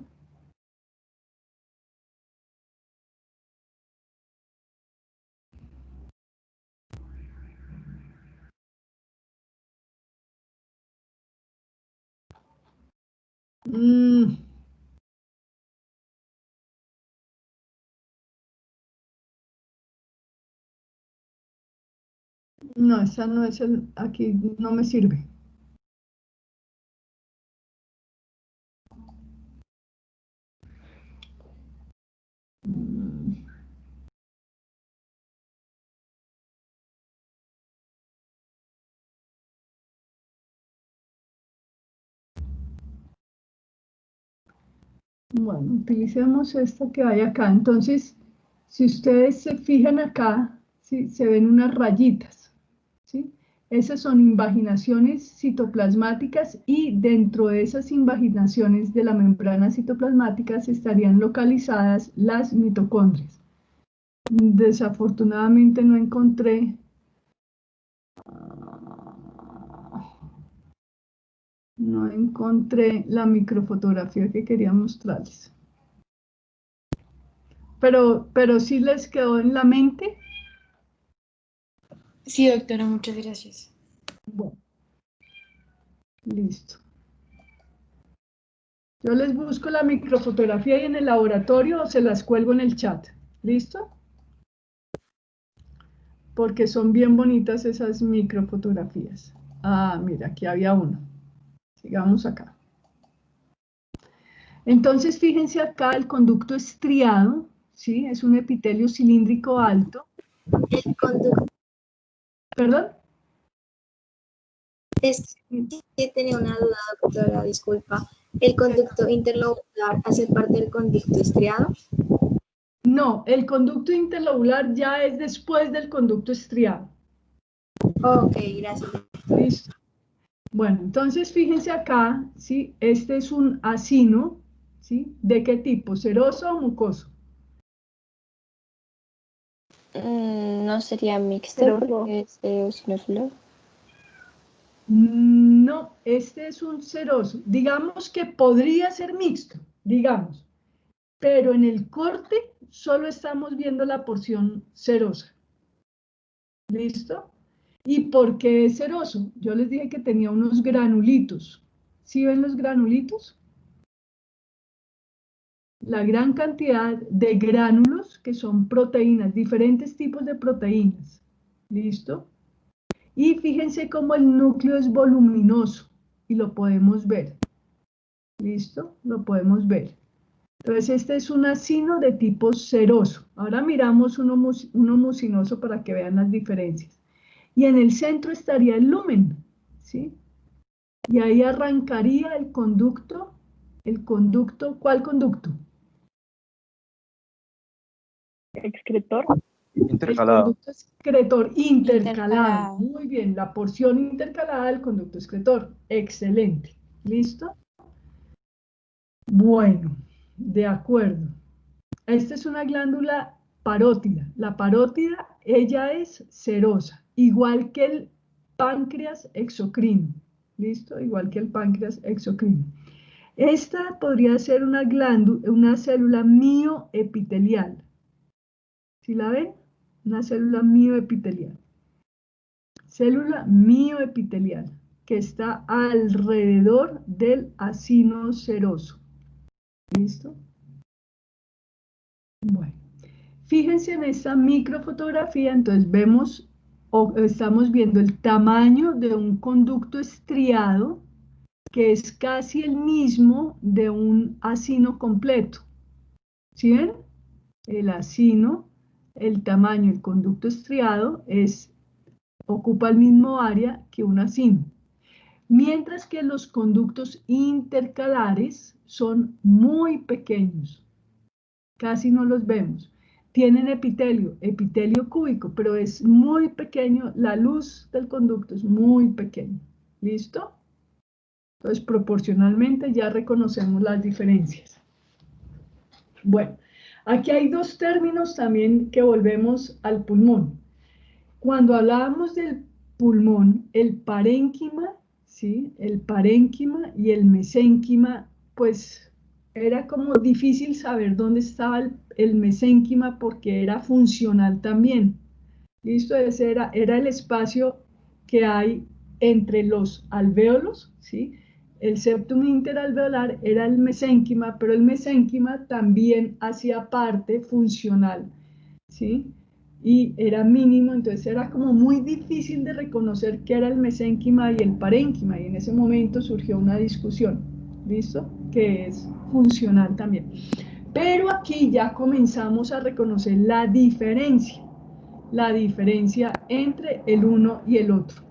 no, esa no es aquí no me sirve. Mm, Bueno, utilicemos esta que hay acá. Entonces, si ustedes se fijan acá, ¿sí? Se ven unas rayitas, ¿sí? Esas son invaginaciones citoplasmáticas y dentro de esas invaginaciones de la membrana citoplasmática estarían localizadas las mitocondrias. Desafortunadamente no encontré la microfotografía que quería mostrarles. Pero sí les quedó en la mente.
Sí, doctora, muchas gracias.
Bueno, listo. Yo les busco la microfotografía y en el laboratorio se las cuelgo en el chat. ¿Listo? Porque son bien bonitas esas microfotografías. Ah, mira, aquí había uno. Sigamos acá. Entonces, fíjense acá el conducto estriado, ¿sí? Es un epitelio cilíndrico alto.
El conducto
¿Perdón?
es que tenía una duda, doctora, disculpa. ¿El conducto interlobular hace parte del conducto estriado?
No, el conducto interlobular ya es después del conducto estriado.
Ok, gracias.
¿Listo? Bueno, entonces fíjense acá, ¿sí? Este es un acino, ¿sí? ¿De qué tipo? ¿Seroso o mucoso?
No sería mixto
Pero
porque es eosinófilo.
no, este es un seroso. Digamos que podría ser mixto, digamos, pero en el corte solo estamos viendo la porción serosa. ¿Listo? ¿Y por qué es seroso? Yo les dije que tenía unos granulitos. ¿Sí ven los granulitos? La gran cantidad de gránulos que son proteínas, diferentes tipos de proteínas. ¿Listo? Y fíjense cómo el núcleo es voluminoso y lo podemos ver. ¿Listo? Lo podemos ver. Entonces este es un acino de tipo seroso. Ahora miramos uno mucinoso para que vean las diferencias. Y en el centro estaría el lumen, ¿sí? Y ahí arrancaría el conducto, ¿cuál conducto?
Excretor.
El
Intercalado.
conducto excretor intercalado.
Intercalado.
Muy bien, la porción intercalada del conducto excretor. Excelente. ¿Listo? Bueno, de acuerdo. Esta es una glándula parótida. La parótida, ella es serosa, igual que el páncreas exocrino. ¿Listo? Igual que el páncreas exocrino. Esta podría ser una célula mioepitelial. ¿Sí la ven? Una célula mioepitelial. Célula mioepitelial que está alrededor del acino seroso. ¿Listo? Bueno, fíjense en esta microfotografía, entonces vemos o estamos viendo el tamaño de un conducto estriado que es casi el mismo de un acino completo. ¿Sí ven? El acino, el tamaño, el conducto estriado ocupa el mismo área que un acino. Mientras que los conductos intercalares son muy pequeños, casi no los vemos. Tienen epitelio cúbico, pero es muy pequeño, la luz del conducto es muy pequeña. ¿Listo? Entonces, proporcionalmente ya reconocemos las diferencias. Bueno, Aquí hay dos términos también que volvemos al pulmón. Cuando hablábamos del pulmón, el parénquima, ¿sí? El parénquima y el mesénquima, pues era como difícil saber dónde estaba el mesénquima porque era funcional también. ¿Listo? Ese era el espacio que hay entre los alvéolos, ¿sí? El septum interalveolar era el mesénquima, pero el mesénquima también hacía parte funcional, ¿sí? Y era mínimo, entonces era como muy difícil de reconocer qué era el mesénquima y el parénquima, y en ese momento surgió una discusión, ¿listo? Que es funcional también. Pero aquí ya comenzamos a reconocer la diferencia entre el uno y el otro.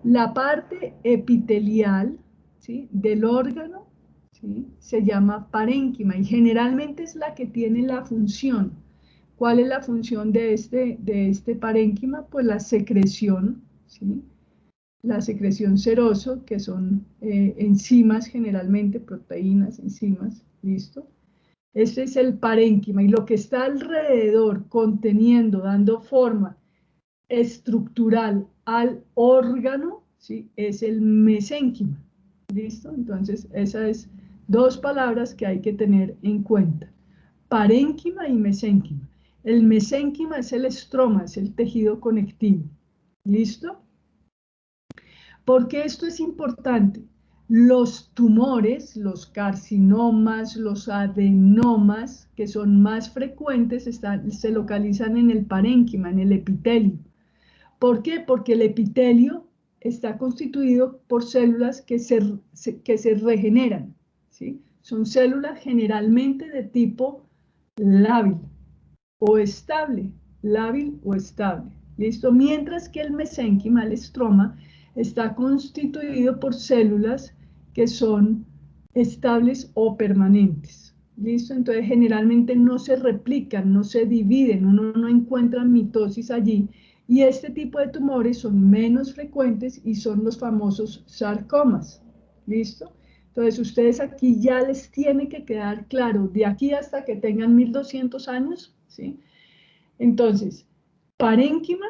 La parte epitelial, ¿sí?, del órgano, ¿sí?, se llama parénquima y generalmente es la que tiene la función. ¿Cuál es la función de este parénquima? Pues la secreción, ¿sí?, la secreción seroso, que son enzimas generalmente, proteínas, enzimas, ¿listo? Este es el parénquima y lo que está alrededor, conteniendo, dando forma estructural al órgano, ¿sí?, es el mesénquima. ¿Listo? Entonces, esas es dos palabras que hay que tener en cuenta. Parénquima y mesénquima. El mesénquima es el estroma, es el tejido conectivo. ¿Listo? ¿Por qué esto es importante? Los tumores, los carcinomas, los adenomas, que son más frecuentes, se localizan en el parénquima, en el epitelio. ¿Por qué? Porque el epitelio está constituido por células que se regeneran, ¿sí? Son células generalmente de tipo lábil o estable, lábil o estable, ¿listo? Mientras que el mesénquima, el estroma, está constituido por células que son estables o permanentes, ¿listo? Entonces generalmente no se replican, no se dividen, uno no encuentra mitosis allí, y este tipo de tumores son menos frecuentes y son los famosos sarcomas, ¿listo? Entonces ustedes aquí ya les tiene que quedar claro, de aquí hasta que tengan 1200 años, ¿sí? Entonces, parénquima,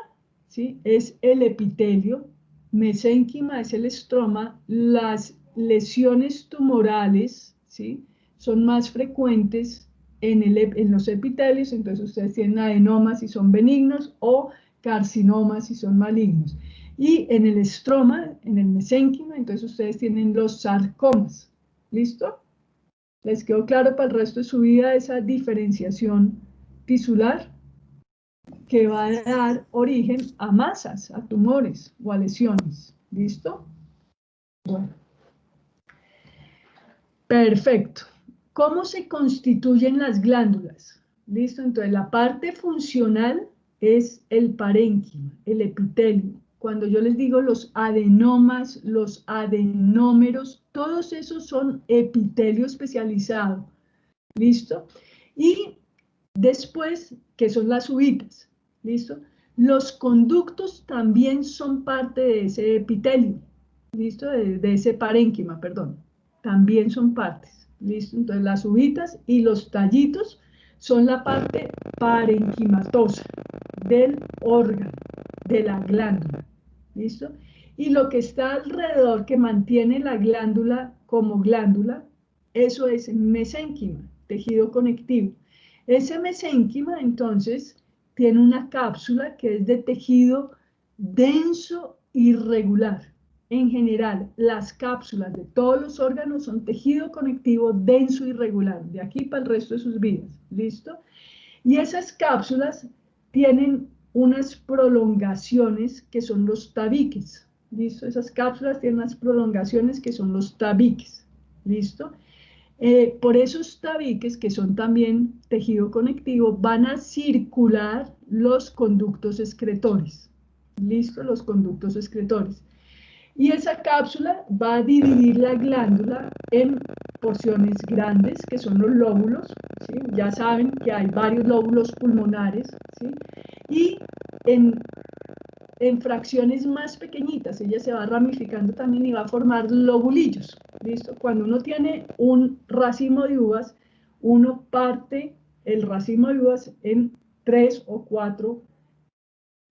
¿sí?, es el epitelio, mesénquima es el estroma, las lesiones tumorales, ¿sí?, son más frecuentes en los epitelios, entonces ustedes tienen adenomas si son benignos o carcinomas si son malignos. Y en el estroma, en el mesénquima, entonces ustedes tienen los sarcomas. ¿Listo? ¿Les quedó claro para el resto de su vida esa diferenciación tisular que va a dar origen a masas, a tumores o a lesiones? ¿Listo? Bueno. Perfecto. ¿Cómo se constituyen las glándulas? ¿Listo? Entonces, la parte funcional es el parénquima, el epitelio. Cuando yo les digo los adenomas, los adenómeros, todos esos son epitelio especializado. ¿Listo? Y después, que son las ubitas. ¿Listo? Los conductos también son parte de ese epitelio. ¿Listo? De ese parénquima, perdón. También son partes. ¿Listo? Entonces, las ubitas y los tallitos son la parte parenquimatosa del órgano, de la glándula. ¿Listo? Y lo que está alrededor, que mantiene la glándula como glándula, eso es mesénquima, tejido conectivo. Ese mesénquima, entonces, tiene una cápsula que es de tejido denso y regular. En general, las cápsulas de todos los órganos son tejido conectivo denso y regular, de aquí para el resto de sus vidas. ¿Listo? Y esas cápsulas tienen unas prolongaciones que son los tabiques. ¿Listo? Esas cápsulas tienen unas prolongaciones que son los tabiques. ¿Listo? Por esos tabiques, que son también tejido conectivo, van a circular los conductos excretores. ¿Listo? Los conductos excretores. Y esa cápsula va a dividir la glándula en porciones grandes, que son los lóbulos, ¿sí? Ya saben que hay varios lóbulos pulmonares, ¿sí? Y en fracciones más pequeñitas, ella se va ramificando también y va a formar lobulillos, ¿listo? Cuando uno tiene un racimo de uvas, uno parte el racimo de uvas en 3 o 4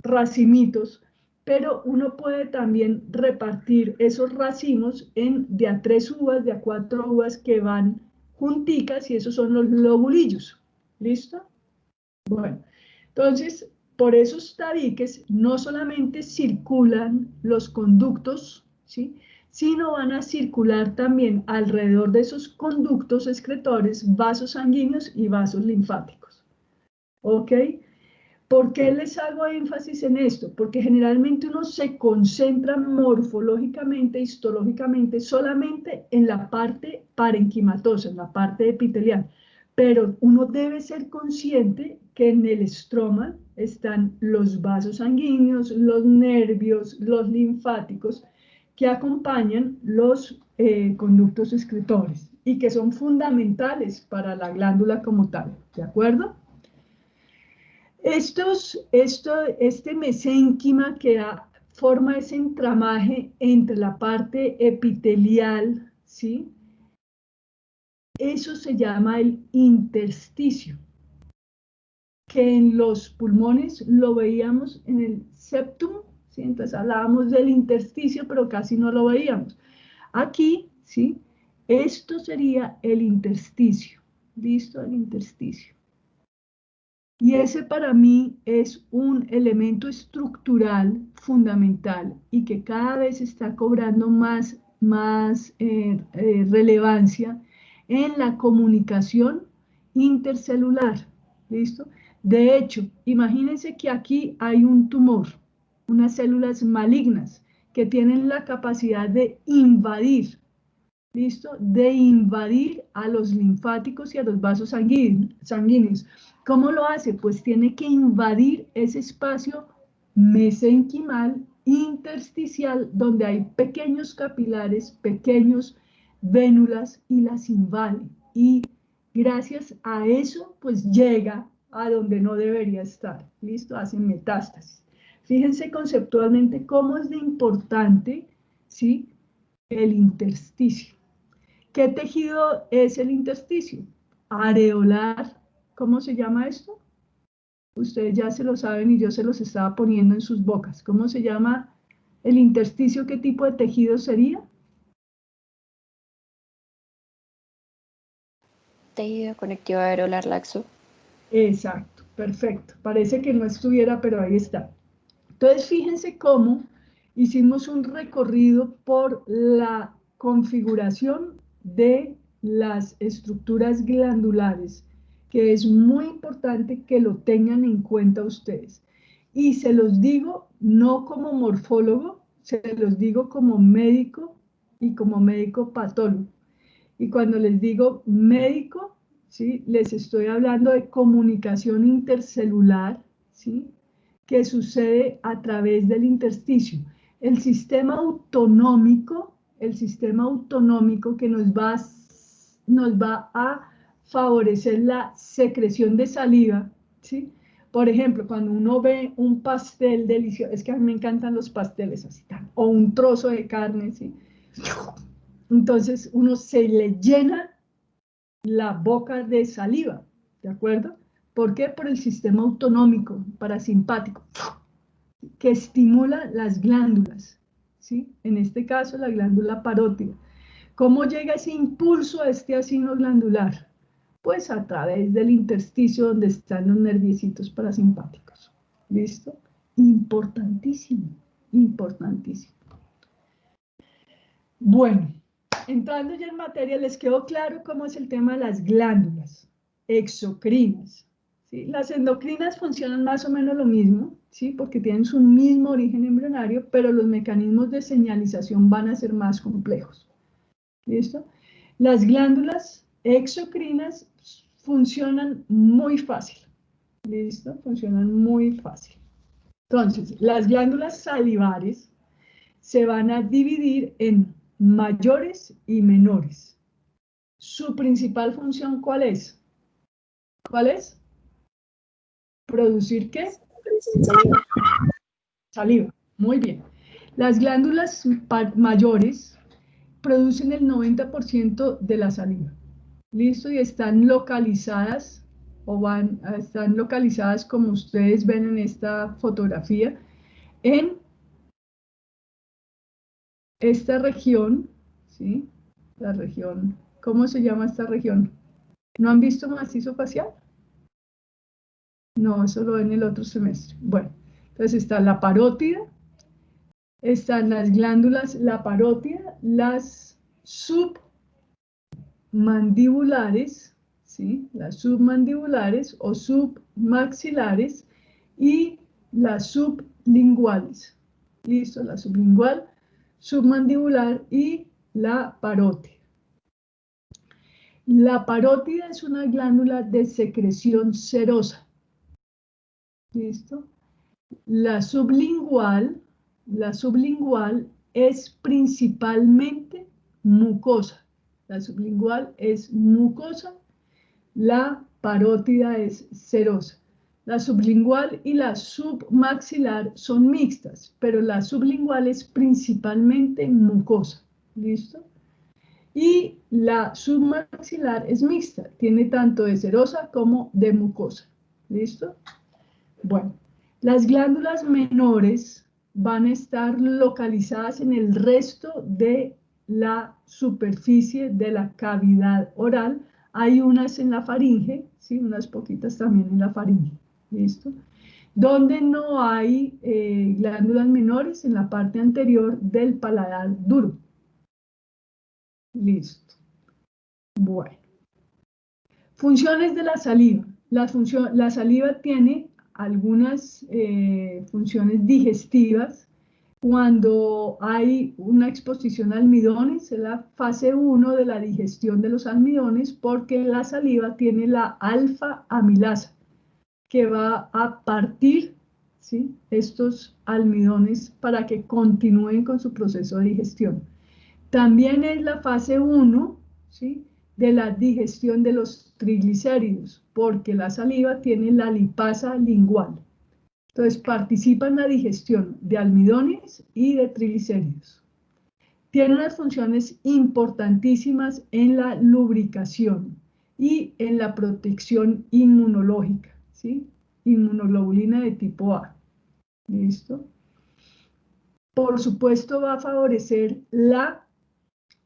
racimitos, pero uno puede también repartir esos racimos en de a 3 uvas, de a 4 uvas que van junticas, y esos son los lobulillos. ¿Listo? Bueno, entonces, por esos tabiques no solamente circulan los conductos, ¿sí?, sino van a circular también alrededor de esos conductos excretores vasos sanguíneos y vasos linfáticos. ¿Ok? ¿Por qué les hago énfasis en esto? Porque generalmente uno se concentra morfológicamente, histológicamente, solamente en la parte parenquimatosa, en la parte epitelial. Pero uno debe ser consciente que en el estroma están los vasos sanguíneos, los nervios, los linfáticos, que acompañan los conductos excretores y que son fundamentales para la glándula como tal. ¿De acuerdo? Este mesénquima que forma ese entramaje entre la parte epitelial, ¿sí?, eso se llama el intersticio, que en los pulmones lo veíamos en el septum, ¿sí? Entonces hablábamos del intersticio, pero casi no lo veíamos. Aquí, ¿sí?, esto sería el intersticio. ¿Listo? El intersticio. Y ese para mí es un elemento estructural fundamental y que cada vez está cobrando más relevancia en la comunicación intercelular. ¿Listo? De hecho, imagínense que aquí hay un tumor, unas células malignas que tienen la capacidad de invadir, ¿listo?, de invadir a los linfáticos y a los vasos sanguíneos. ¿Cómo lo hace? Pues tiene que invadir ese espacio mesenquimal intersticial donde hay pequeños capilares, pequeños vénulas, y las invade. Y gracias a eso, pues llega a donde no debería estar. ¿Listo? Hacen metástasis. Fíjense conceptualmente cómo es de importante, ¿sí?, el intersticio. ¿Qué tejido es el intersticio? Areolar. ¿Cómo se llama esto? Ustedes ya se lo saben y yo se los estaba poniendo en sus bocas. ¿Cómo se llama el intersticio? ¿Qué tipo de tejido sería?
Tejido conectivo areolar laxo.
Exacto, perfecto. Parece que no estuviera, pero ahí está. Entonces, fíjense cómo hicimos un recorrido por la configuración de las estructuras glandulares, que es muy importante que lo tengan en cuenta ustedes. Y se los digo no como morfólogo, se los digo como médico y como médico patólogo. Y cuando les digo médico, ¿sí?, les estoy hablando de comunicación intercelular, ¿sí?, que sucede a través del intersticio. El sistema autonómico que nos va a favorecer la secreción de saliva, ¿sí? Por ejemplo, cuando uno ve un pastel delicioso, es que a mí me encantan los pasteles así, o un trozo de carne, ¿sí?, entonces uno se le llena la boca de saliva, ¿de acuerdo? ¿Por qué? Por el sistema autonómico parasimpático, que estimula las glándulas, ¿sí? En este caso, la glándula parótida. ¿Cómo llega ese impulso a este ácido glandular? Pues a través del intersticio donde están los nerviecitos parasimpáticos. ¿Listo? Importantísimo, importantísimo. Bueno, entrando ya en materia, ¿les quedó claro cómo es el tema de las glándulas exocrinas? ¿Sí? Las endocrinas funcionan más o menos lo mismo, ¿sí?, porque tienen su mismo origen embrionario, pero los mecanismos de señalización van a ser más complejos. ¿Listo? Las glándulas exocrinas funcionan muy fácil. ¿Listo? Funcionan muy fácil. Entonces, las glándulas salivares se van a dividir en mayores y menores. ¿Su principal función cuál es? ¿Cuál es? ¿Producir qué? Saliva. Muy bien. Las glándulas mayores producen el 90% de la saliva. ¿Listo? Y están localizadas o están localizadas como ustedes ven en esta fotografía, en esta región, ¿sí? La región, ¿cómo se llama esta región? ¿No han visto macizo facial? No, eso lo ven en el otro semestre. Bueno, entonces está la parótida, están las glándulas, la parótida, las submandibulares, ¿sí? Las submandibulares o submaxilares y las sublinguales. ¿Listo? La sublingual, submandibular y la parótida. La parótida es una glándula de secreción serosa. ¿Listo? La sublingual es principalmente mucosa. La sublingual es mucosa, la parótida es serosa. La sublingual y la submaxilar son mixtas, pero la sublingual es principalmente mucosa. ¿Listo? Y la submaxilar es mixta, tiene tanto de serosa como de mucosa. ¿Listo? Bueno, las glándulas menores van a estar localizadas en el resto de la superficie de la cavidad oral. Hay unas en la faringe, ¿sí? Unas poquitas también en la faringe. ¿Listo? Donde no hay glándulas menores en la parte anterior del paladar duro. Listo. Bueno. Funciones de la saliva. La saliva tiene algunas funciones digestivas. Cuando hay una exposición a almidones, es la fase 1 de la digestión de los almidones, porque la saliva tiene la alfa-amilasa, que va a partir, ¿sí?, estos almidones para que continúen con su proceso de digestión. También es la fase 1, ¿sí?, de la digestión de los triglicéridos, porque la saliva tiene la lipasa lingual. Entonces participa en la digestión de almidones y de triglicéridos. Tiene unas funciones importantísimas en la lubricación y en la protección inmunológica, ¿sí? Inmunoglobulina de tipo A. ¿Listo? Por supuesto va a favorecer la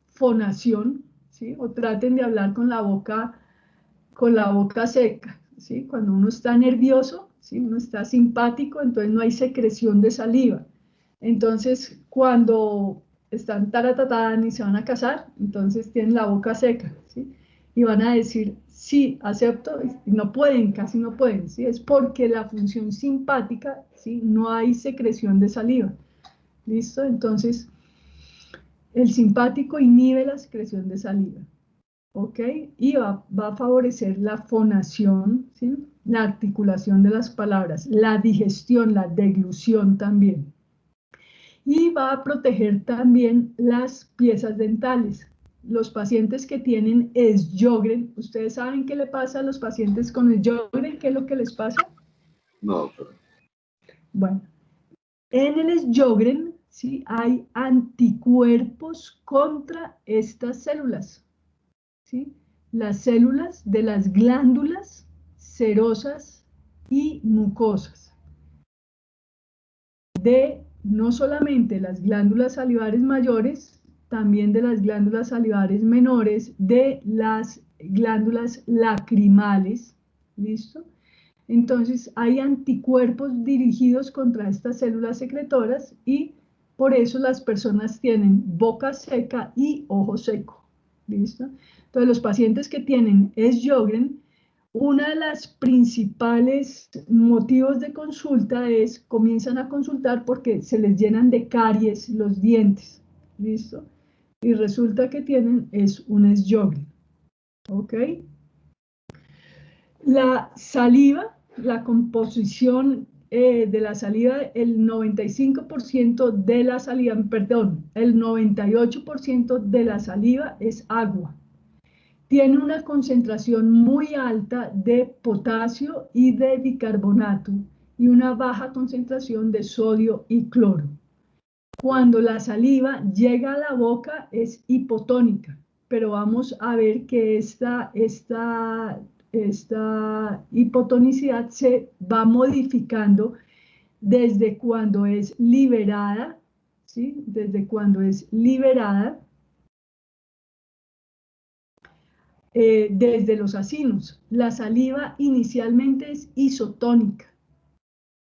fonación, ¿sí? O traten de hablar con la boca seca, ¿sí? Cuando uno está nervioso, ¿sí?, uno está simpático, entonces no hay secreción de saliva. Entonces, cuando están taratatán y se van a casar, entonces tienen la boca seca, ¿sí? Y van a decir, sí, acepto, y no pueden, casi no pueden, ¿sí? Es porque la función simpática, ¿sí?, no hay secreción de saliva. ¿Listo? Entonces, el simpático inhibe la secreción de saliva. ¿Ok? Y va a favorecer la fonación, ¿sí?, la articulación de las palabras, la digestión, la deglución también. Y va a proteger también las piezas dentales. Los pacientes que tienen Sjögren, ¿ustedes saben qué le pasa a los pacientes con Sjögren? ¿Qué es lo que les pasa?
No, pero...
Bueno, en el Sjögren, ¿sí?, hay anticuerpos contra estas células, ¿sí? Las células de las glándulas serosas y mucosas, de no solamente las glándulas salivares mayores, también de las glándulas salivares menores, de las glándulas lacrimales, ¿listo? Entonces hay anticuerpos dirigidos contra estas células secretoras y por eso las personas tienen boca seca y ojo seco, ¿listo? Entonces los pacientes que tienen Sjögren, una de las principales motivos de consulta es, comienzan a consultar porque se les llenan de caries los dientes, ¿listo? Y resulta que tienen un Sjögren, ¿ok? La saliva, la composición de la saliva, el 95% de la saliva, perdón, el 98% de la saliva es agua. Tiene una concentración muy alta de potasio y de bicarbonato y una baja concentración de sodio y cloro. Cuando la saliva llega a la boca es hipotónica, pero vamos a ver que esta esta hipotonicidad se va modificando desde cuando es liberada, ¿sí? Desde cuando es liberada desde los acinos. La saliva inicialmente es isotónica.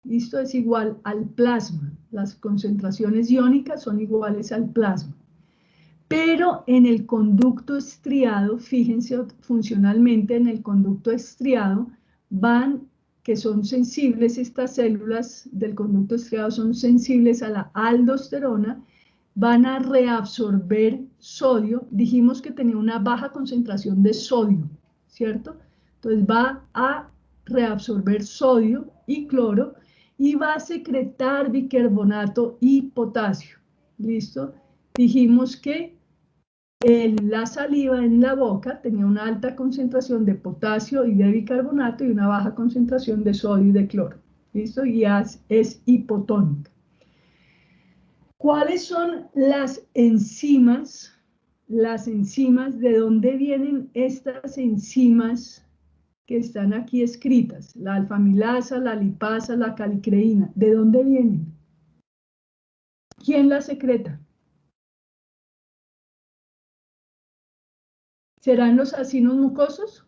Esto es igual al plasma. Las concentraciones iónicas son iguales al plasma. Pero en el conducto estriado, fíjense funcionalmente, en el conducto estriado que son sensibles, estas células del conducto estriado son sensibles a la aldosterona, van a reabsorber sodio. Dijimos que tenía una baja concentración de sodio, ¿cierto? Entonces va a reabsorber sodio y cloro y va a secretar bicarbonato y potasio. ¿Listo? Dijimos que la saliva en la boca tenía una alta concentración de potasio y de bicarbonato y una baja concentración de sodio y de cloro. ¿Listo? Y es hipotónica. ¿Cuáles son las enzimas? Las enzimas, ¿de dónde vienen estas enzimas que están aquí escritas? La alfamilasa, la lipasa, la calicreína. ¿De dónde vienen? ¿Quién las secreta? ¿Serán los acinos mucosos?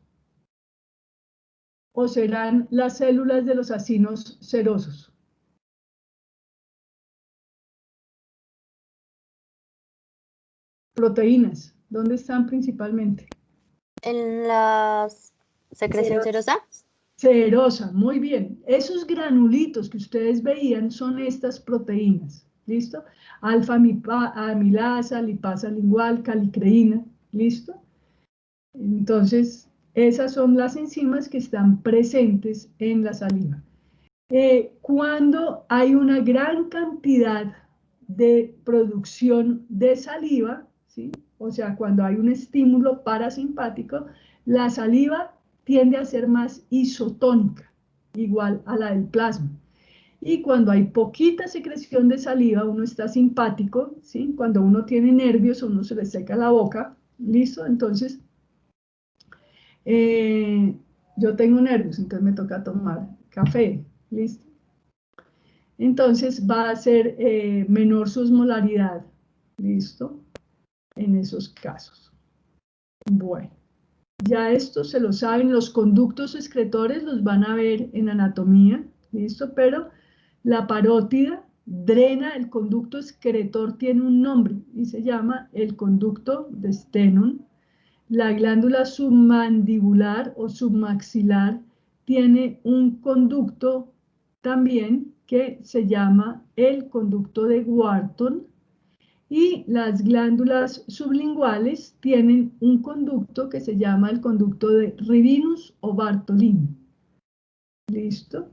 ¿O serán las células de los acinos serosos? Proteínas, ¿dónde están principalmente?
En la secreción serosa.
Serosa, muy bien. Esos granulitos que ustedes veían son estas proteínas, ¿listo? Alfa-amilasa, lipasa lingual, calicreína, ¿listo? Entonces, esas son las enzimas que están presentes en la saliva. Cuando hay una gran cantidad de producción de saliva, ¿sí? O sea, cuando hay un estímulo parasimpático, la saliva tiende a ser más isotónica, igual a la del plasma. Y cuando hay poquita secreción de saliva, uno está simpático, ¿sí? Cuando uno tiene nervios, uno se le seca la boca, ¿listo? Entonces, yo tengo nervios, entonces me toca tomar café, ¿listo? Entonces va a ser menor su osmolaridad, ¿listo? En esos casos. Bueno, ya esto se lo saben, los conductos excretores los van a ver en anatomía, ¿listo? Pero la parótida drena, el conducto excretor tiene un nombre y se llama el conducto de Stenone. La glándula submandibular o submaxilar tiene un conducto también que se llama el conducto de Wharton, y las glándulas sublinguales tienen un conducto que se llama el conducto de Rivinus o Bartolini. ¿Listo?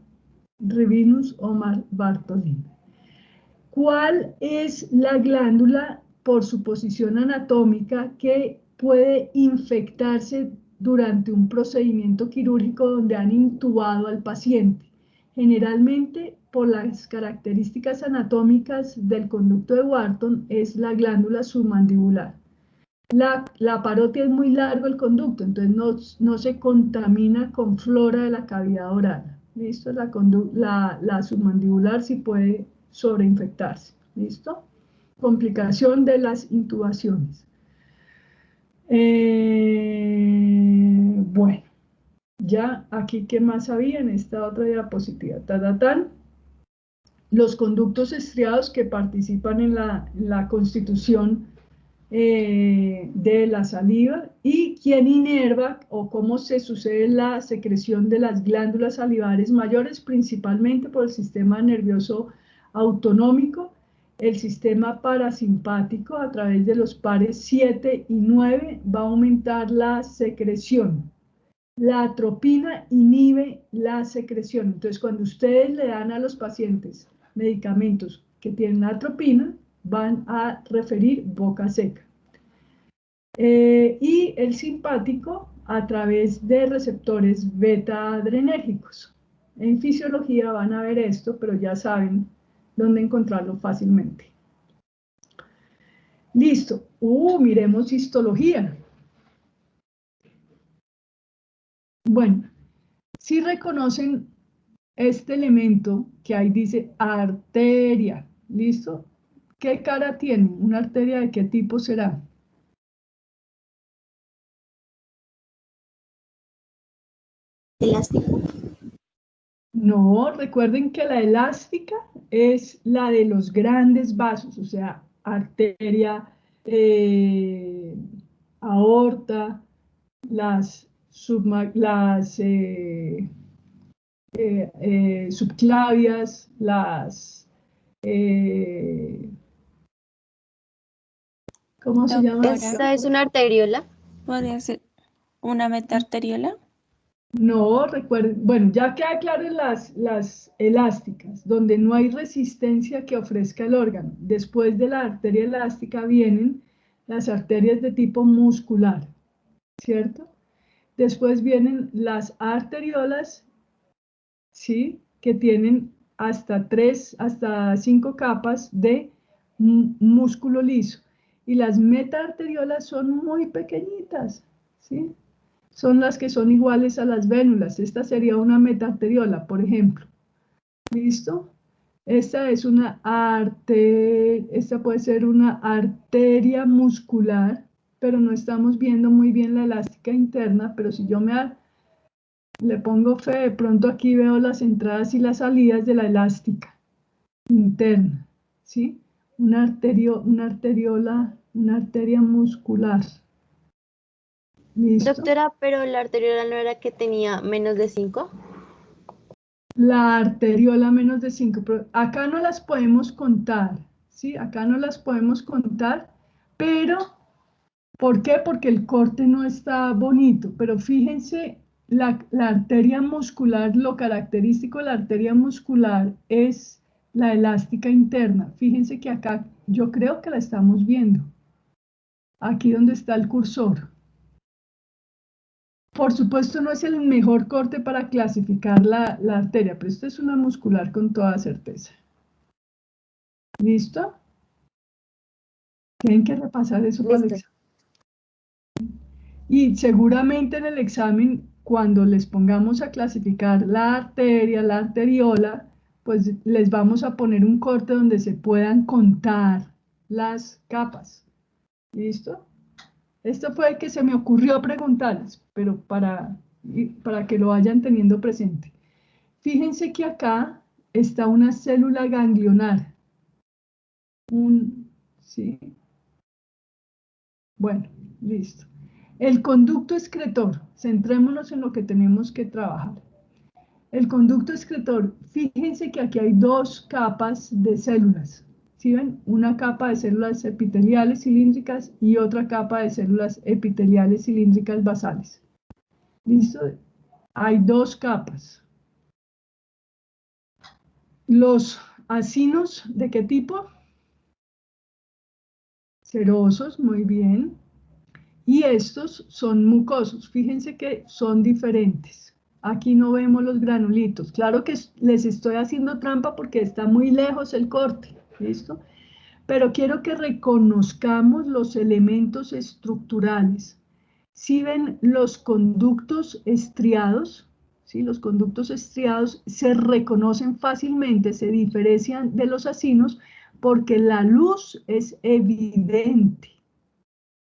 Rivinus o Bartolini. ¿Cuál es la glándula por su posición anatómica que puede infectarse durante un procedimiento quirúrgico donde han intubado al paciente? Generalmente, por las características anatómicas del conducto de Wharton, es la glándula submandibular. La parótida es muy largo el conducto, entonces no se contamina con flora de la cavidad oral. ¿Listo? La submandibular sí puede sobreinfectarse. ¿Listo? Complicación de las intubaciones. Bueno, ya aquí, ¿qué más había en esta otra diapositiva? Los conductos estriados que participan en la constitución de la saliva, y quién inerva o cómo se sucede la secreción de las glándulas salivares mayores, principalmente por el sistema nervioso autonómico, el sistema parasimpático a través de los pares 7 y 9 va a aumentar la secreción. La atropina inhibe la secreción. Entonces, cuando ustedes le dan a los pacientes medicamentos que tienen atropina, van a referir boca seca. Y el simpático a través de receptores beta-adrenérgicos. En fisiología van a ver esto, pero ya saben dónde encontrarlo fácilmente. Listo. Miremos histología. Bueno, si reconocen este elemento que ahí dice arteria, ¿listo? ¿Qué cara tiene? ¿Una arteria de qué tipo será?
Elástico.
No, recuerden que la elástica es la de los grandes vasos, o sea, arteria, aorta, las, subclavias, eh, ¿cómo se llama
Doctora,
esto?
¿Esta es una arteriola?
¿podría ser una metaarteriola?
No, recuerden, bueno, ya queda claro en las elásticas, donde no hay resistencia que ofrezca el órgano. Después de la arteria elástica vienen las arterias de tipo muscular, ¿cierto? Después vienen las arteriolas, ¿sí? Que tienen hasta 5 capas de músculo liso. Y las metaarteriolas son muy pequeñitas, ¿sí? Son las que son iguales a las vénulas. Esta sería una metaarteriola, por ejemplo. ¿Listo? Esta puede ser una arteria muscular, pero no estamos viendo muy bien la elástica interna, pero si yo le pongo fe, de pronto aquí veo las entradas y las salidas de la elástica interna, ¿sí? Una arteriola, una arteria muscular. ¿Listo?
Doctora, pero la arteriola no era que tenía menos de 5.
La arteriola menos de 5, acá no las podemos contar, ¿sí? Acá no las podemos contar, pero ¿por qué? Porque el corte no está bonito, pero fíjense, la arteria muscular, lo característico de la arteria muscular es la elástica interna. Fíjense que acá yo creo que la estamos viendo, aquí donde está el cursor. Por supuesto, no es el mejor corte para clasificar la arteria, pero esta es una muscular con toda certeza. ¿Listo? Tienen que repasar eso para el
Listo.
examen. Y seguramente en el examen, cuando les pongamos a clasificar la arteria, la arteriola, pues les vamos a poner un corte donde se puedan contar las capas. ¿Listo? Esto fue el que se me ocurrió preguntarles, pero para que lo vayan teniendo presente. Fíjense que acá está una célula ganglionar. Sí, bueno, listo. El conducto excretor, centrémonos en lo que tenemos que trabajar. El conducto excretor, fíjense que aquí hay 2 capas de células. ¿Sí ven? Una capa de células epiteliales cilíndricas y otra capa de células epiteliales cilíndricas basales. ¿Listo? Hay 2 capas. Los acinos, ¿de qué tipo? Serosos, muy bien. Y estos son mucosos. Fíjense que son diferentes. Aquí no vemos los granulitos. Claro que les estoy haciendo trampa porque está muy lejos el corte. ¿Listo? Pero quiero que reconozcamos los elementos estructurales. Si ven los conductos estriados, ¿sí? Los conductos estriados se reconocen fácilmente, se diferencian de los acinos porque la luz es evidente.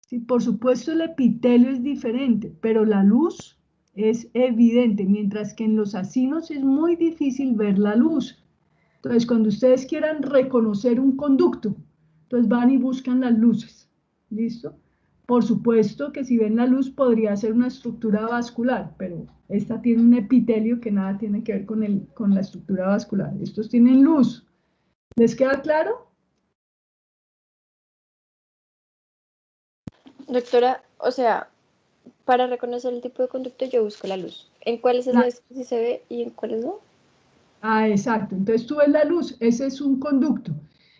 Sí, por supuesto el epitelio es diferente, pero la luz es evidente, mientras que en los acinos es muy difícil ver la luz. Entonces, cuando ustedes quieran reconocer un conducto, entonces van y buscan las luces. ¿Listo? Por supuesto que si ven la luz podría ser una estructura vascular, pero esta tiene un epitelio que nada tiene que ver con la estructura vascular. Estos tienen luz. ¿Les queda claro?
Doctora, o sea, para reconocer el tipo de conducto yo busco la luz. ¿En cuáles es
La-
la que sí se ve y en cuáles no?
exacto. Entonces tú ves la luz, ese es un conducto.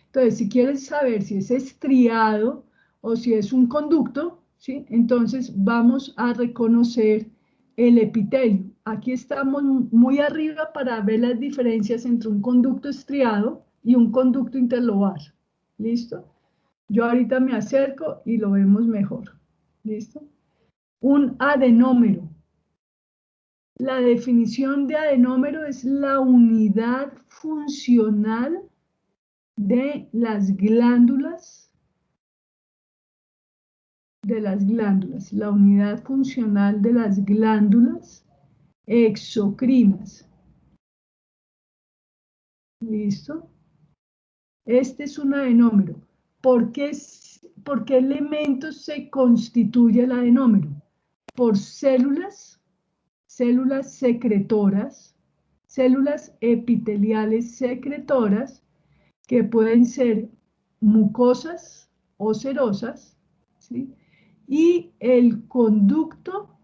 Entonces, si quieres saber si es estriado o si es un conducto, ¿sí? Entonces vamos a reconocer el epitelio. Aquí estamos muy arriba para ver las diferencias entre un conducto estriado y un conducto interlobar. ¿Listo? Yo ahorita me acerco y lo vemos mejor. ¿Listo? Un adenómero. La definición de adenómero es la unidad funcional de las glándulas, la unidad funcional de las glándulas exocrinas. ¿Listo? Este es un adenómero. ¿Por qué elementos se constituye el adenómero? Por células secretoras, células epiteliales secretoras, que pueden ser mucosas o serosas, ¿sí? Y el conducto,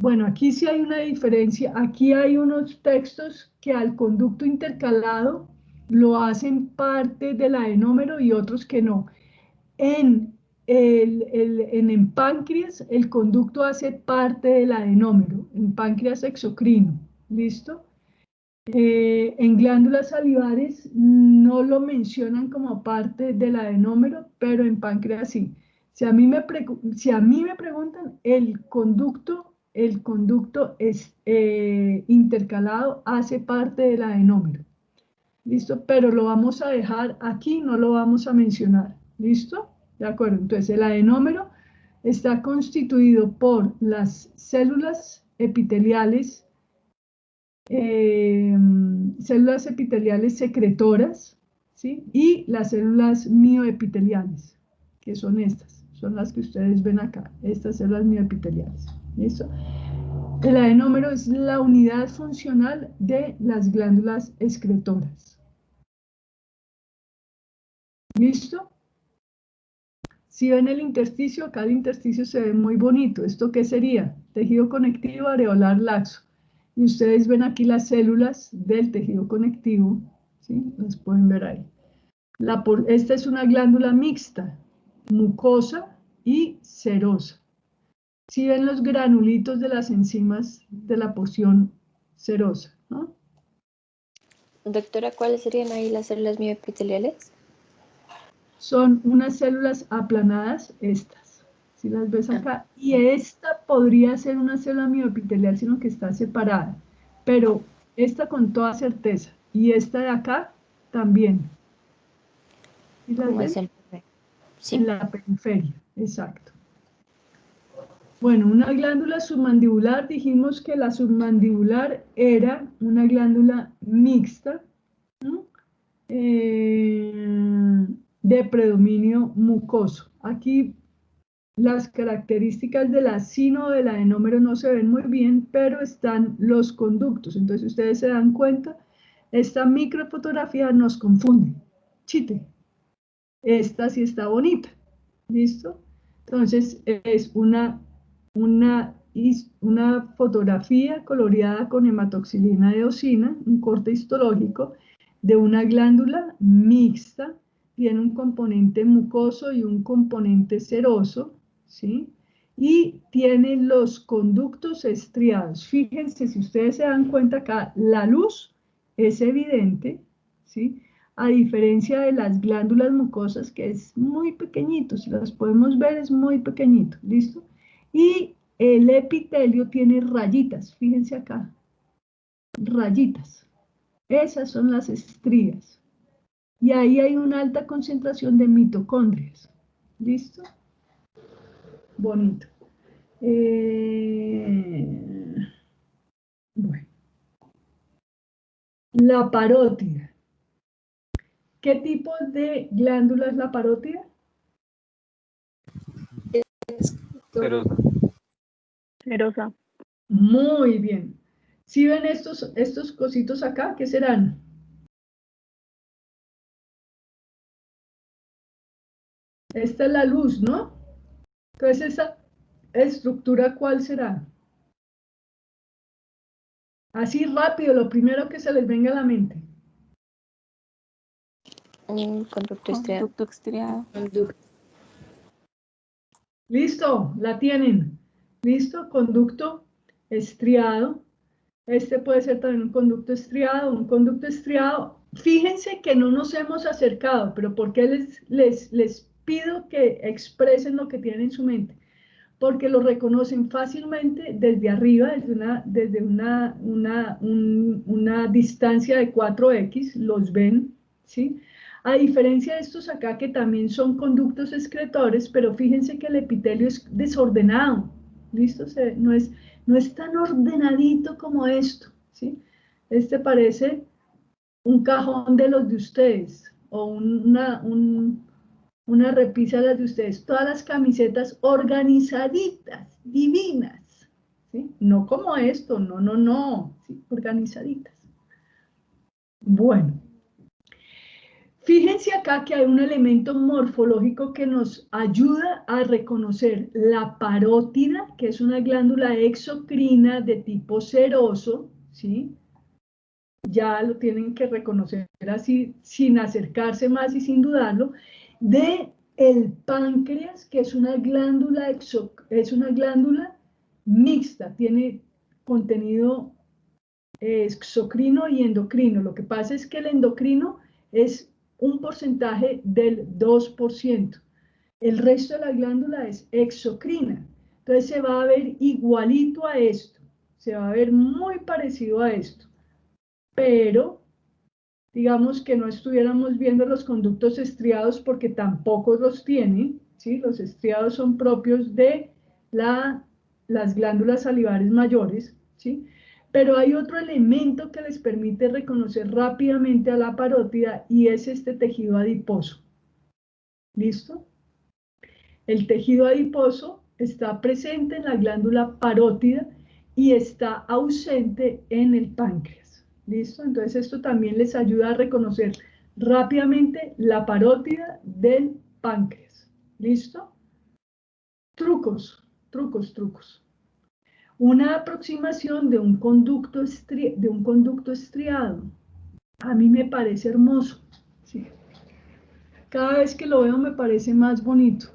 bueno, aquí sí hay una diferencia. Aquí hay unos textos que al conducto intercalado lo hacen parte del adenómero y otros que no. En el páncreas, el conducto hace parte del adenómero, en páncreas exocrino, ¿listo? En glándulas salivares no lo mencionan como parte del adenómero, pero en páncreas sí. Si a mí me preguntan, el conducto intercalado hace parte del adenómero, ¿listo? Pero lo vamos a dejar aquí, no lo vamos a mencionar, ¿listo? De acuerdo, entonces el adenómero está constituido por las células epiteliales secretoras, ¿sí? Y las células mioepiteliales, que son estas, son las que ustedes ven acá, estas células mioepiteliales, ¿listo? El adenómero es la unidad funcional de las glándulas excretoras. ¿Listo? Si ven el intersticio, acá el intersticio se ve muy bonito. ¿Esto qué sería? Tejido conectivo areolar laxo. Y ustedes ven aquí las células del tejido conectivo, ¿sí? Las pueden ver ahí. Esta es una glándula mixta, mucosa y serosa. Si ven los granulitos de las enzimas de la porción serosa, ¿no?
Doctora, ¿cuáles serían ahí las células mioepiteliales?
Son unas células aplanadas, estas. Si las ves acá, y esta podría ser una célula mioepitelial, sino que está separada, pero esta con toda certeza, y esta de acá también. ¿Sí las
¿Cómo
ven?
es el bebé? Sí.
En la periferia, exacto. Bueno, una glándula submandibular, dijimos que la submandibular era una glándula mixta, ¿no? De predominio mucoso. Aquí las características de la sino del adenómero no se ven muy bien, pero están los conductos. Entonces, ustedes se dan cuenta, esta microfotografía nos confunde. Chite, esta sí está bonita. ¿Listo? Entonces, es una fotografía coloreada con hematoxilina de eosina, un corte histológico de una glándula mixta, tiene un componente mucoso y un componente seroso, ¿sí? Y tiene los conductos estriados. Fíjense, si ustedes se dan cuenta acá, la luz es evidente, ¿sí? A diferencia de las glándulas mucosas, que es muy pequeñito, si las podemos ver es muy pequeñito, ¿listo? Y el epitelio tiene rayitas, fíjense acá, rayitas. Esas son las estrías. Y ahí hay una alta concentración de mitocondrias, ¿listo? Bonito. Bueno. La parótida. ¿Qué tipo de glándula es la parótida?
Serosa.
Muy bien. ¿Sí ven estos cositos acá? ¿Qué serán? Esta es la luz, ¿no? Entonces, ¿esa estructura cuál será? Así rápido, lo primero que se les venga a la mente.
Un conducto estriado.
Conducto estriado.
Listo, la tienen. Listo, conducto estriado. Este puede ser también un conducto estriado, un conducto estriado. Fíjense que no nos hemos acercado, pero ¿por qué les pido que expresen lo que tienen en su mente, porque lo reconocen fácilmente desde arriba, desde una distancia de 4x, los ven, ¿sí? A diferencia de estos acá, que también son conductos excretores, pero fíjense que el epitelio es desordenado, ¿listo? No es tan ordenadito como esto, ¿sí? Este parece un cajón de los de ustedes, o una repisa de las de ustedes, todas las camisetas organizaditas, divinas, ¿sí? No como esto, no, ¿sí? Organizaditas. Bueno, fíjense acá que hay un elemento morfológico que nos ayuda a reconocer la parótida, que es una glándula exocrina de tipo seroso, ¿sí? Ya lo tienen que reconocer así, sin acercarse más y sin dudarlo, de el páncreas, que es una glándula, mixta, tiene contenido exocrino y endocrino. Lo que pasa es que el endocrino es un porcentaje del 2%. El resto de la glándula es exocrina. Entonces se va a ver igualito a esto, se va a ver muy parecido a esto, pero digamos que no estuviéramos viendo los conductos estriados porque tampoco los tiene, ¿sí? Los estriados son propios de las glándulas salivares mayores, ¿sí? Pero hay otro elemento que les permite reconocer rápidamente a la parótida y es este tejido adiposo. ¿Listo? El tejido adiposo está presente en la glándula parótida y está ausente en el páncreas. ¿Listo? Entonces esto también les ayuda a reconocer rápidamente la parótida del páncreas. ¿Listo? Trucos, trucos. Una aproximación de un conducto estriado. A mí me parece hermoso. ¿Sí? Cada vez que lo veo me parece más bonito.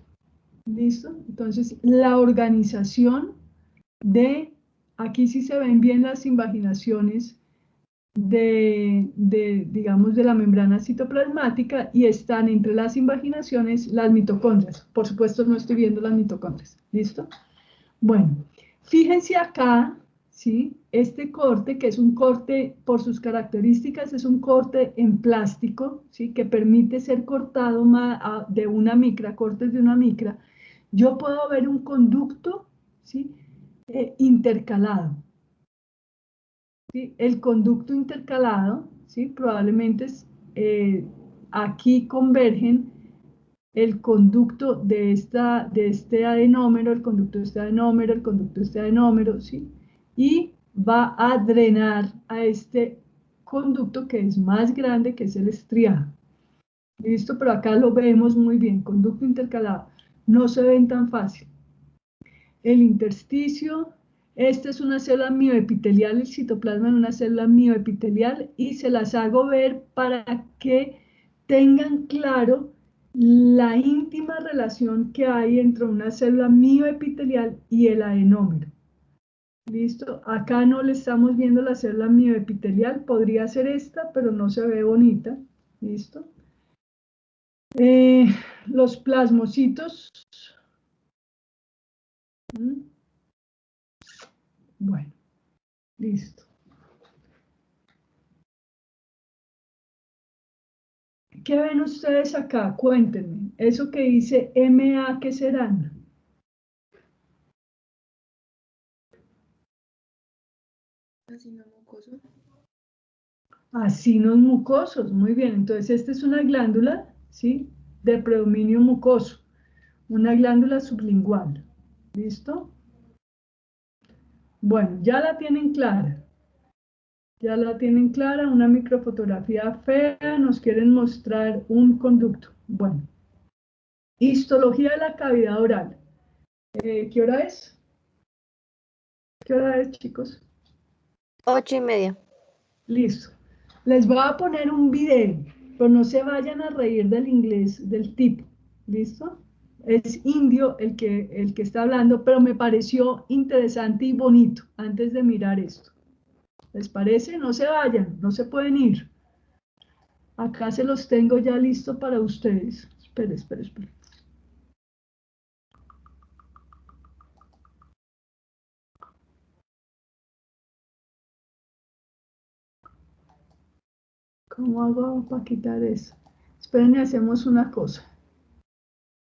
¿Listo? Entonces, la organización aquí sí se ven bien las invaginaciones digamos, de la membrana citoplasmática y están entre las invaginaciones las mitocondrias. Por supuesto, no estoy viendo las mitocondrias. ¿Listo? Bueno, fíjense acá, ¿sí? Este corte, que es un corte, por sus características, es un corte en plástico, ¿sí? Que permite ser cortado de una micra, cortes de una micra. Yo puedo ver un conducto, ¿sí? Intercalado. ¿Sí? El conducto intercalado, ¿sí? Probablemente aquí convergen el conducto de este adenómero, el conducto de este adenómero, el conducto de este adenómero, ¿sí? Y va a drenar a este conducto que es más grande, que es el estriado. ¿Listo? Pero acá lo vemos muy bien, conducto intercalado. No se ven tan fácil. El intersticio, esta es una célula mioepitelial, el citoplasma es una célula mioepitelial y se las hago ver para que tengan claro la íntima relación que hay entre una célula mioepitelial y el adenómero. ¿Listo? Acá no le estamos viendo la célula mioepitelial, podría ser esta, pero no se ve bonita. ¿Listo? Los plasmocitos. Bueno, listo. ¿Qué ven ustedes acá? Cuéntenme. Eso que dice MA, ¿qué serán?
Acinos mucosos.
Acinos mucosos, muy bien. Entonces, esta es una glándula, ¿sí? De predominio mucoso. Una glándula sublingual. ¿Listo? Bueno, ya la tienen clara. Ya la tienen clara, una microfotografía fea, nos quieren mostrar un conducto. Bueno, histología de la cavidad oral. ¿Qué hora es? ¿Qué hora es, chicos?
8:30.
Listo. Les voy a poner un video, pero no se vayan a reír del inglés del tipo. ¿Listo? Es indio el que está hablando, pero me pareció interesante y bonito antes de mirar esto. ¿Les parece? No se vayan, no se pueden ir. Acá se los tengo ya listo para ustedes. Espera. ¿Cómo hago para quitar eso? Esperen y hacemos una cosa.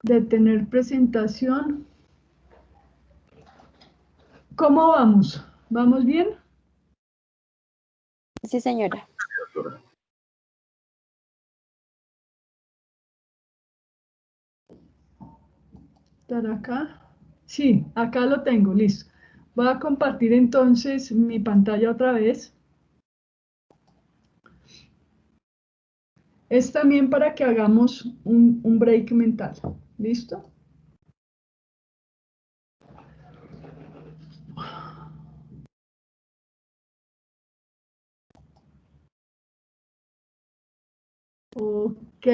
Detener presentación. ¿Cómo vamos? ¿Vamos bien?
Sí, señora.
¿Estar acá? Sí, acá lo tengo, listo. Voy a compartir entonces mi pantalla otra vez. Es también para que hagamos un break mental. ¿Listo? Ok.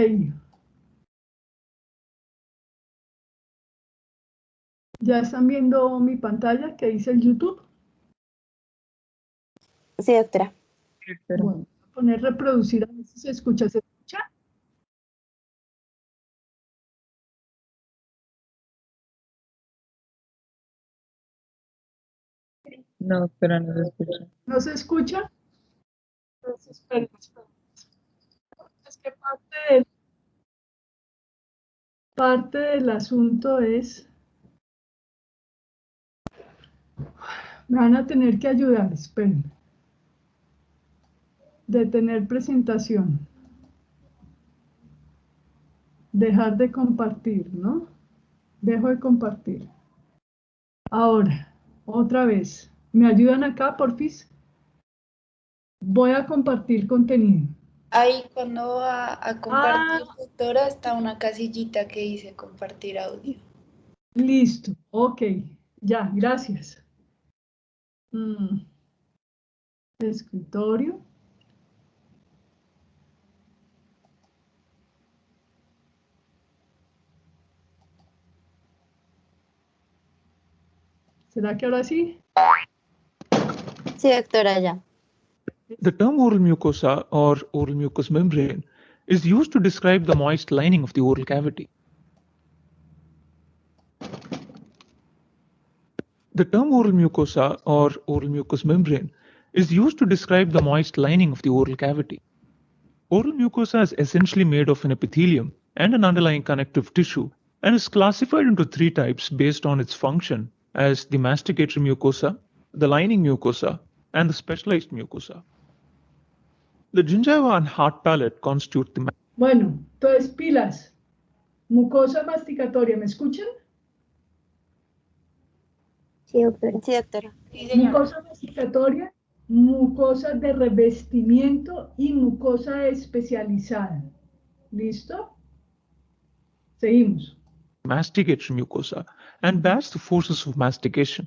¿Ya están viendo mi pantalla que dice el YouTube?
Sí, doctora.
Pero
Bueno, voy a poner reproducir a ver si se escucha. ¿Se escucha?
no, doctora, no se escucha.
¿No se escucha? Entonces, esperen. Es que parte del asunto es, me van a tener que ayudar, esperen. Detener presentación. Dejar de compartir, ¿no? Dejo de compartir. Ahora, otra vez. ¿Me ayudan acá, porfis? Voy a compartir contenido.
Ahí cuando va a compartir,
Ah,
doctora, está una casillita que dice compartir audio.
listo. Ok. Ya, gracias. Mm, escritorio. ¿Será que ahora sí?
Sí, doctora, ya.
The term oral mucosa or oral mucous membrane is used to describe the moist lining of the oral cavity. The term oral mucosa or oral mucous membrane is used to describe the moist lining of the oral cavity. Oral mucosa is essentially made of an epithelium and an underlying connective tissue and is classified into three types based on its function as the masticatory mucosa, the lining mucosa, and the specialized mucosa. The gingiva and hard palate constitute the
Bueno, entonces pilas. Mucosa masticatoria, ¿me escuchan?
Sí, doctora.
Sí, doctora.
Sí, señora.
Mucosa masticatoria, mucosa de revestimiento y mucosa especializada. ¿Listo? Seguimos.
masticatory mucosa and bears the forces of mastication.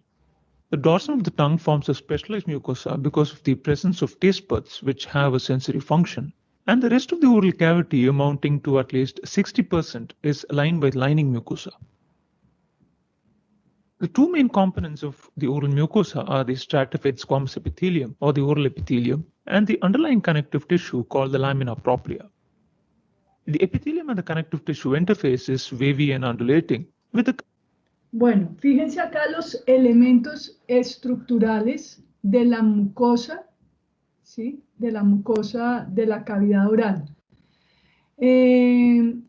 The dorsum of the tongue forms a specialized mucosa because of the presence of taste buds which have a sensory function. And the rest of the oral cavity, amounting to at least 60%, is lined by lining mucosa. The two main components of the oral mucosa are the stratified squamous epithelium or the oral epithelium and the underlying connective tissue called the lamina propria. The epithelium and the connective tissue interface is wavy and undulating with the
Bueno, fíjense acá los elementos estructurales de la mucosa, ¿sí? De la mucosa de la cavidad oral.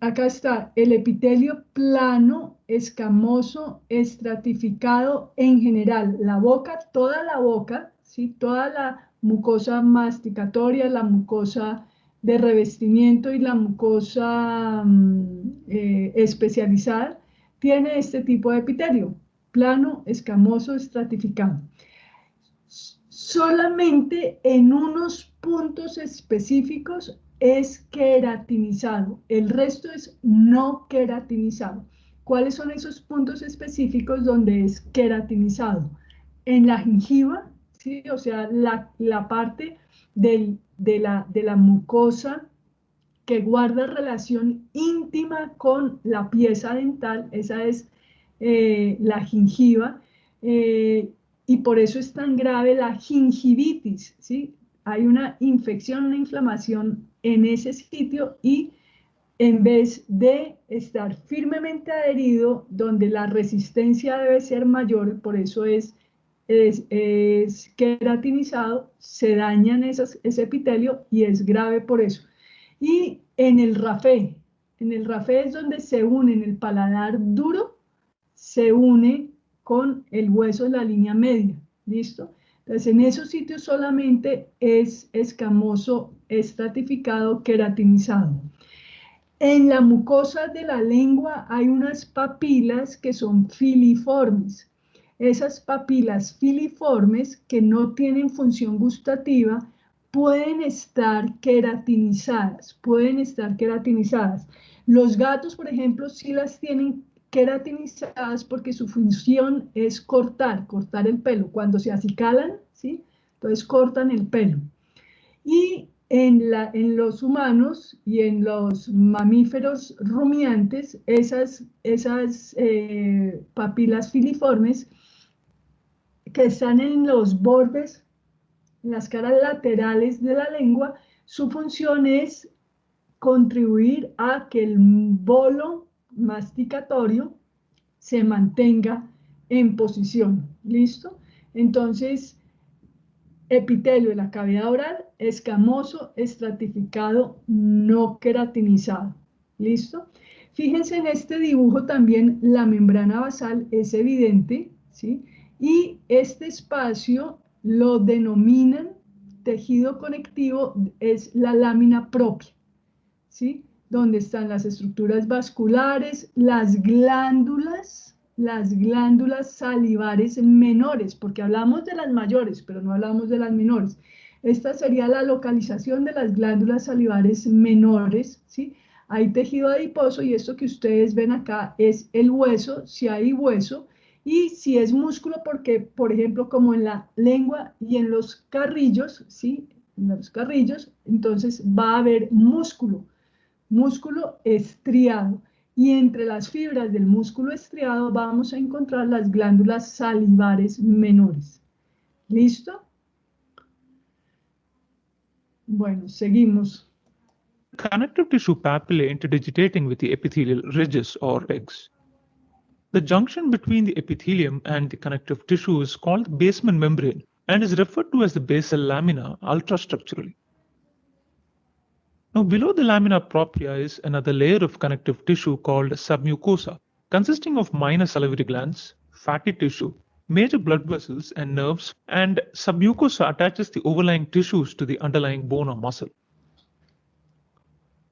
Acá está el epitelio plano, escamoso, estratificado en general. La boca, toda la boca, ¿sí? Toda la mucosa masticatoria, la mucosa de revestimiento y la mucosa especializada tiene este tipo de epitelio, plano, escamoso, estratificado. Solamente en unos puntos específicos es queratinizado, el resto es no queratinizado. ¿Cuáles son esos puntos específicos donde es queratinizado? En la gingiva, ¿sí? O sea, la parte de la mucosa que guarda relación íntima con la pieza dental, esa es la gingiva, y por eso es tan grave la gingivitis, ¿sí? Hay una infección, una inflamación en ese sitio y en vez de estar firmemente adherido, donde la resistencia debe ser mayor, por eso es es queratinizado, se dañan ese epitelio y es grave por eso. Y en el rafé es donde se une en el paladar duro, se une con el hueso de la línea media, ¿listo? Entonces, en esos sitios solamente es escamoso, estratificado, queratinizado. En la mucosa de la lengua hay unas papilas que son filiformes. Esas papilas filiformes que no tienen función gustativa pueden estar queratinizadas, Los gatos, por ejemplo, sí las tienen queratinizadas porque su función es cortar el pelo. Cuando se acicalan, ¿sí? Entonces cortan el pelo. Y en los humanos y en los mamíferos rumiantes, esas papilas filiformes que están en los bordes, en las caras laterales de la lengua, su función es contribuir a que el bolo masticatorio se mantenga en posición. ¿Listo? Entonces, epitelio de la cavidad oral, escamoso, estratificado, no queratinizado. ¿Listo? Fíjense en este dibujo también la membrana basal es evidente, ¿sí? Y este espacio lo denominan tejido conectivo, es la lámina propia, ¿sí? Donde están las estructuras vasculares, las glándulas salivares menores, porque hablamos de las mayores, pero no hablamos de las menores. Esta sería la localización de las glándulas salivares menores, ¿sí? Hay tejido adiposo y esto que ustedes ven acá es el hueso, si hay hueso, y si es músculo, porque, por ejemplo, como en la lengua y en los carrillos, ¿sí? En los carrillos, entonces va a haber músculo estriado. Y entre las fibras del músculo estriado vamos a encontrar las glándulas salivares menores. ¿Listo? Bueno, seguimos.
Connective tissue papillae interdigitating with the epithelial ridges or legs. The junction between the epithelium and the connective tissue is called the basement membrane and is referred to as the basal lamina ultrastructurally. Now, below the lamina propria is another layer of connective tissue called submucosa, consisting of minor salivary glands, fatty tissue, major blood vessels and nerves, and submucosa attaches the overlying tissues to the underlying bone or muscle.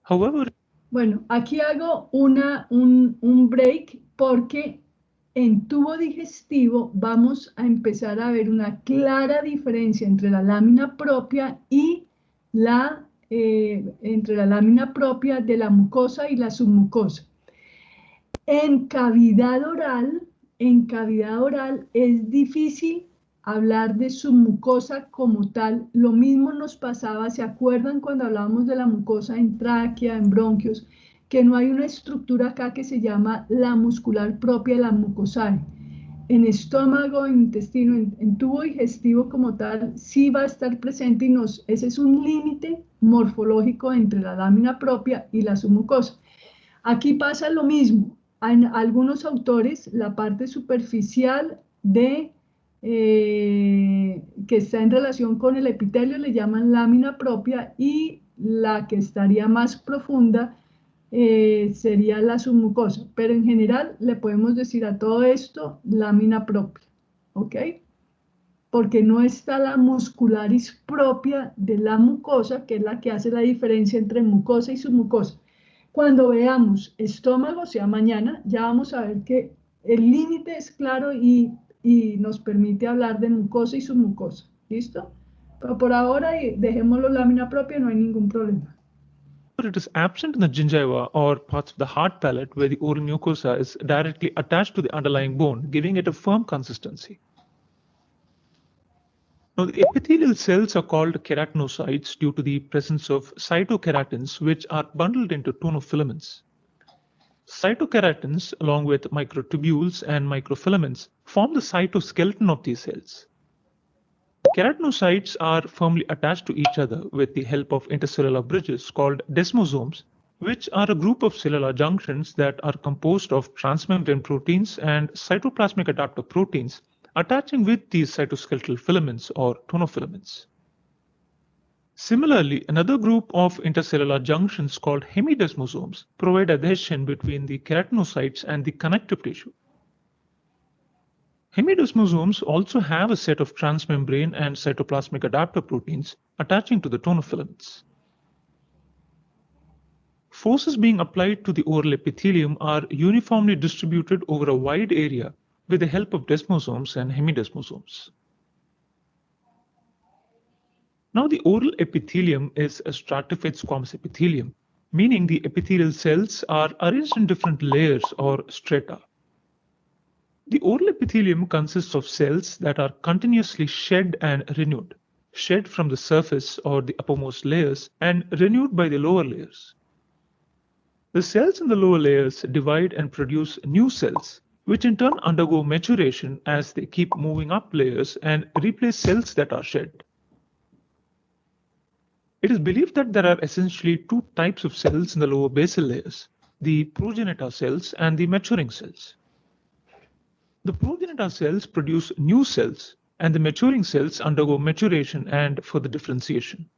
However,
bueno, aquí hago un break porque en tubo digestivo vamos a empezar a ver una clara diferencia entre la lámina propia y entre la lámina propia de la mucosa y la submucosa. En cavidad oral es difícil hablar de submucosa como tal. Lo mismo nos pasaba, ¿se acuerdan cuando hablábamos de la mucosa en tráquea, en bronquios? Que no hay una estructura acá que se llama la muscular propia de la mucosae. En estómago, en intestino, en tubo digestivo como tal, sí va a estar presente y ese es un límite morfológico entre la lámina propia y la submucosa. Aquí pasa lo mismo. En algunos autores, la parte superficial que está en relación con el epitelio le llaman lámina propia y la que estaría más profunda sería la submucosa, pero en general le podemos decir a todo esto lámina propia, ¿ok? Porque no está la muscularis propia de la mucosa, que es la que hace la diferencia entre mucosa y submucosa. Cuando veamos estómago, o sea, mañana, ya vamos a ver que el límite es claro y nos permite hablar de mucosa y submucosa, ¿listo? Pero por ahora dejémoslo lámina propia, no hay ningún problema.
it is absent in the gingiva or parts of the hard palate where the oral mucosa is directly attached to the underlying bone, giving it a firm consistency. Now, the epithelial cells are called keratinocytes due to the presence of cytokeratins, which are bundled into tonofilaments. Cytokeratins, along with microtubules and microfilaments, form the cytoskeleton of these cells. Keratinocytes are firmly attached to each other with the help of intercellular bridges called desmosomes, which are a group of cellular junctions that are composed of transmembrane proteins and cytoplasmic adapter proteins attaching with these cytoskeletal filaments or tonofilaments. Similarly, another group of intercellular junctions called hemidesmosomes provide adhesion between the keratinocytes and the connective tissue. Hemidesmosomes also have a set of transmembrane and cytoplasmic adapter proteins attaching to the tonofilaments. Forces being applied to the oral epithelium are uniformly distributed over a wide area with the help of desmosomes and hemidesmosomes. Now, the oral epithelium is a stratified squamous epithelium, meaning the epithelial cells are arranged in different layers or strata. The oral epithelium consists of cells that are continuously shed and renewed, shed from the surface or the uppermost layers and renewed by the lower layers. The cells in the lower layers divide and produce new cells, which in turn undergo maturation as they keep moving up layers and replace cells that are shed. It is believed that there are essentially two types of cells in the lower basal layers, the progenitor cells and the maturing cells. The progenitor cells produce new cells, and the maturing cells undergo maturation and further differentiation.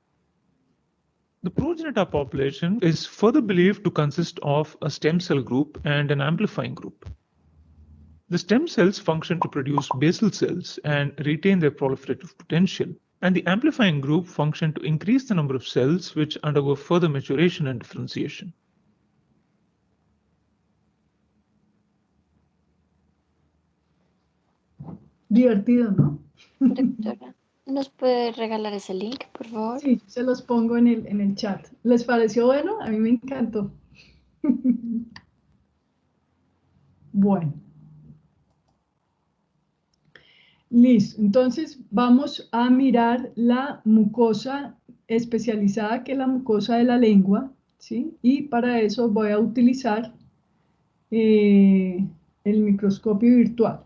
The progenitor population is further believed to consist of a stem cell group and an amplifying group. The stem cells function to produce basal cells and retain their proliferative potential, and the amplifying group function to increase the number of cells which undergo further maturation and differentiation.
Divertido, ¿no?
Doctora, ¿nos puede regalar ese link, por favor?
Sí, se los pongo en el chat. ¿Les pareció bueno? A mí me encantó. Bueno. Listo. Entonces vamos a mirar la mucosa especializada, que es la mucosa de la lengua, ¿sí? Y para eso voy a utilizar el microscopio virtual.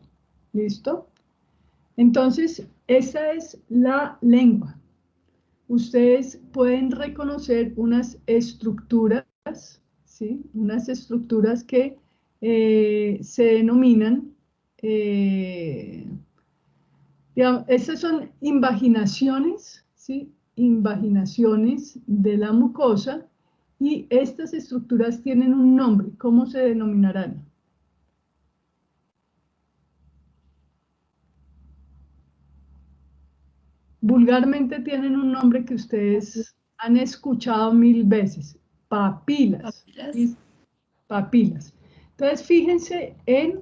¿Listo? Entonces, esta es la lengua. Ustedes pueden reconocer unas estructuras, ¿sí? Unas estructuras que se denominan, digamos, estas son invaginaciones, ¿sí? Invaginaciones de la mucosa, y estas estructuras tienen un nombre. ¿Cómo se denominarán? Vulgarmente tienen un nombre que ustedes han escuchado 1000 veces. Papilas.
Papilas.
Papilas. Entonces, fíjense en,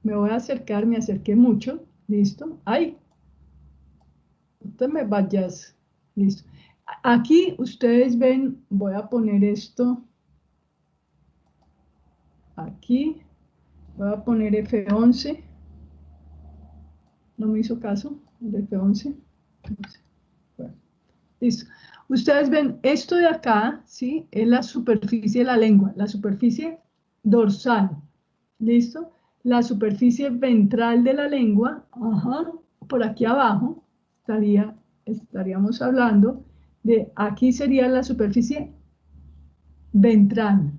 me voy a acercar, me acerqué mucho, listo. ¡Ay! No te me vayas, listo. Aquí ustedes ven, voy a poner esto aquí, voy a poner F11. No me hizo caso, el F11. Bueno, listo. Ustedes ven esto de acá, ¿sí? Es la superficie de la lengua, la superficie dorsal, ¿listo? La superficie ventral de la lengua, ajá, por aquí abajo, estaríamos hablando de, aquí sería la superficie ventral.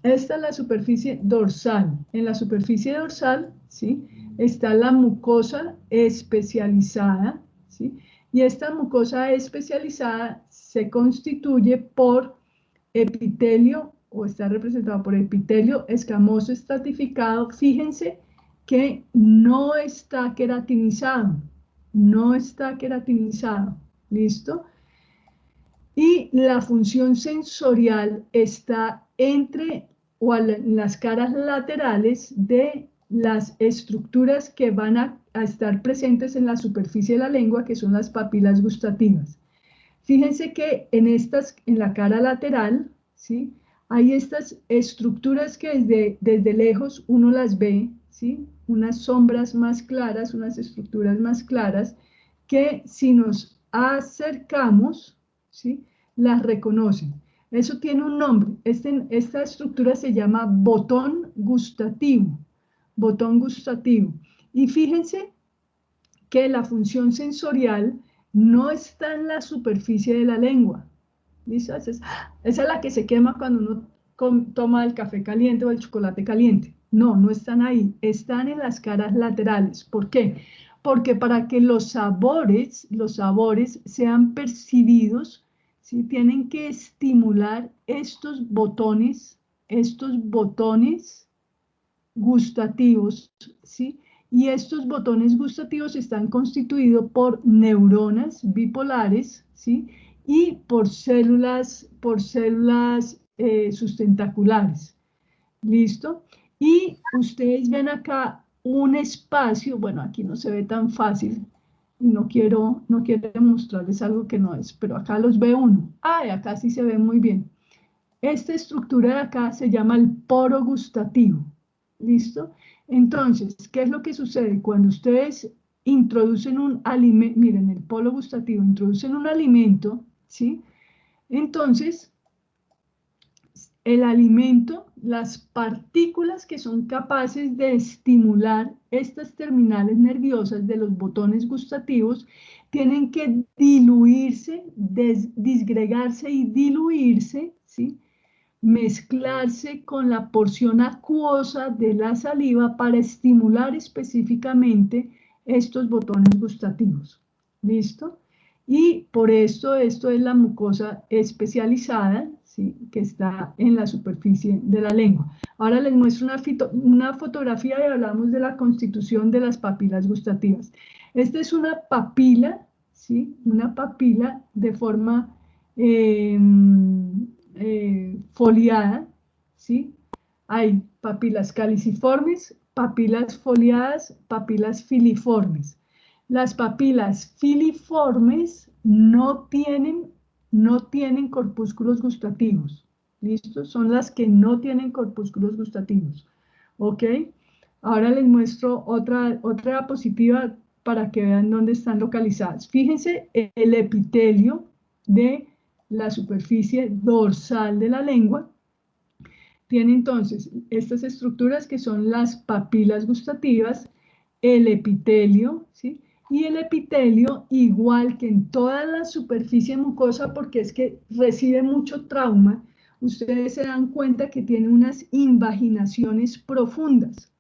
Esta es la superficie dorsal. En la superficie dorsal, ¿sí? Está la mucosa especializada, ¿sí? Y esta mucosa especializada se constituye por epitelio, o está representada por epitelio escamoso estratificado. Fíjense que no está queratinizado, no está queratinizado, ¿listo? Y la función sensorial está entre o en las caras laterales de las estructuras que van a estar presentes en la superficie de la lengua, que son las papilas gustativas. Fíjense que en la cara lateral, ¿sí? Hay estas estructuras que desde lejos uno las ve, ¿sí? Unas sombras más claras, unas estructuras más claras, que si nos acercamos, ¿sí? Las reconocen. Eso tiene un nombre. Esta estructura se llama botón gustativo. Botón gustativo. Y fíjense que la función sensorial no está en la superficie de la lengua. ¿Listo? Esa es la que se quema cuando uno toma el café caliente o el chocolate caliente. No, no están ahí, están en las caras laterales. ¿Por qué? Porque para que los sabores sean percibidos, ¿sí? Tienen que estimular estos botones gustativos, ¿sí? Y estos botones gustativos están constituidos por neuronas bipolares, ¿sí? Y por células sustentaculares. ¿Listo? Y ustedes ven acá un espacio, bueno, aquí no se ve tan fácil, no quiero mostrarles algo que no es, pero acá los ve uno. Ah, acá sí se ve muy bien. Esta estructura de acá se llama el poro gustativo. ¿Listo? Entonces, ¿qué es lo que sucede? Cuando ustedes introducen un alimento, miren, el polo gustativo, introducen un alimento, ¿sí? Entonces, el alimento, las partículas que son capaces de estimular estas terminales nerviosas de los botones gustativos, tienen que diluirse, disgregarse y diluirse, ¿sí? Mezclarse con la porción acuosa de la saliva para estimular específicamente estos botones gustativos. ¿Listo? Y por esto es la mucosa especializada, ¿sí? Que está en la superficie de la lengua. Ahora les muestro una fotografía y hablamos de la constitución de las papilas gustativas. Esta es una papila, ¿sí? Una papila de forma foliada, ¿sí? Hay papilas caliciformes, papilas foliadas, papilas filiformes. Las papilas filiformes no tienen corpúsculos gustativos. ¿Listo? Son las que no tienen corpúsculos gustativos. ¿Ok? Ahora les muestro otra diapositiva para que vean dónde están localizadas. Fíjense el epitelio de la superficie dorsal de la lengua. Tiene entonces estas estructuras que son las papilas gustativas, el epitelio, ¿sí? Y el epitelio, igual que en toda la superficie mucosa, porque es que recibe mucho trauma, ustedes se dan cuenta que tiene unas invaginaciones profundas.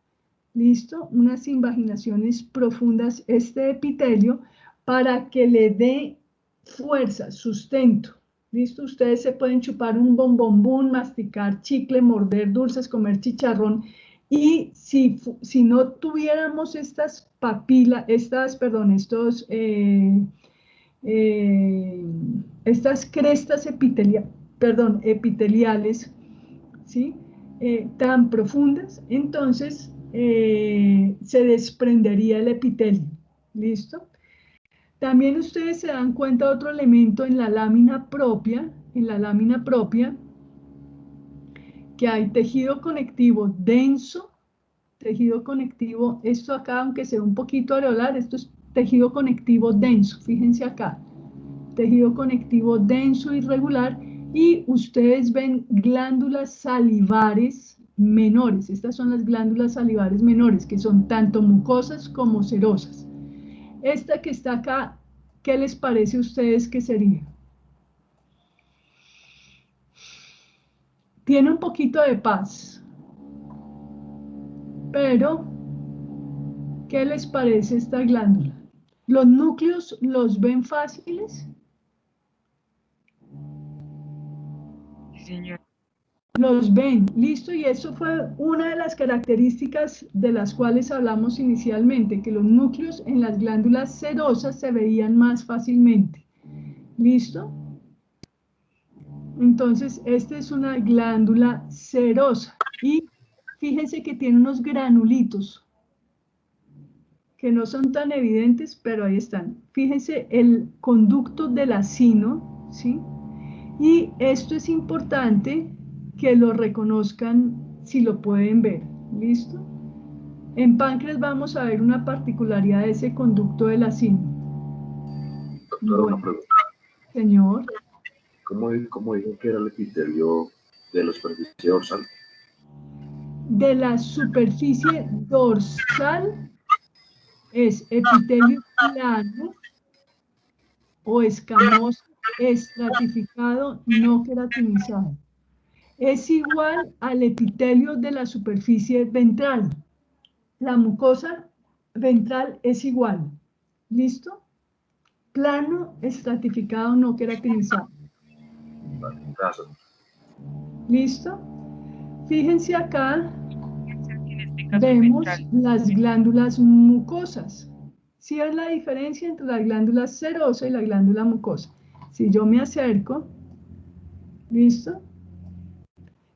¿Listo? Unas invaginaciones profundas este epitelio para que le dé fuerza, sustento. ¿Listo? Ustedes se pueden chupar un bombombún, masticar chicle, morder dulces, comer chicharrón. Y si no tuviéramos estas papilas, estas crestas epiteliales, ¿sí? Tan profundas, entonces se desprendería el epitelio. ¿Listo? También ustedes se dan cuenta de otro elemento en la lámina propia, que hay tejido conectivo denso, esto acá, aunque sea un poquito areolar, esto es tejido conectivo denso, fíjense acá, tejido conectivo denso irregular, y ustedes ven glándulas salivares menores. Estas son las glándulas salivares menores, que son tanto mucosas como serosas. Esta que está acá, ¿qué les parece a ustedes que sería? Tiene un poquito de paz, pero ¿qué les parece esta glándula? ¿Los núcleos los ven fáciles?
Sí, señor.
Los ven, listo, y eso fue una de las características de las cuales hablamos inicialmente, que los núcleos en las glándulas serosas se veían más fácilmente. ¿Listo? Entonces, esta es una glándula serosa y fíjense que tiene unos granulitos que no son tan evidentes, pero ahí están. Fíjense el conducto del acino, ¿sí? Y esto es importante que lo reconozcan si lo pueden ver. ¿Listo? En páncreas vamos a ver una particularidad de ese conducto del acino.
Doctora, una pregunta.
Señor.
¿Cómo dijo que era el epitelio de la superficie dorsal?
De la superficie dorsal es epitelio plano o escamoso, estratificado, no queratinizado. es igual al epitelio de la superficie ventral. La mucosa ventral es igual. ¿Listo? Plano, estratificado, no caracterizado.
Vale, gracias.
¿Listo? Fíjense acá,
En este caso es
vemos
ventral.
las glándulas mucosas. ¿Sí es la diferencia entre la glándula serosa y la glándula mucosa? Si yo me acerco, ¿listo?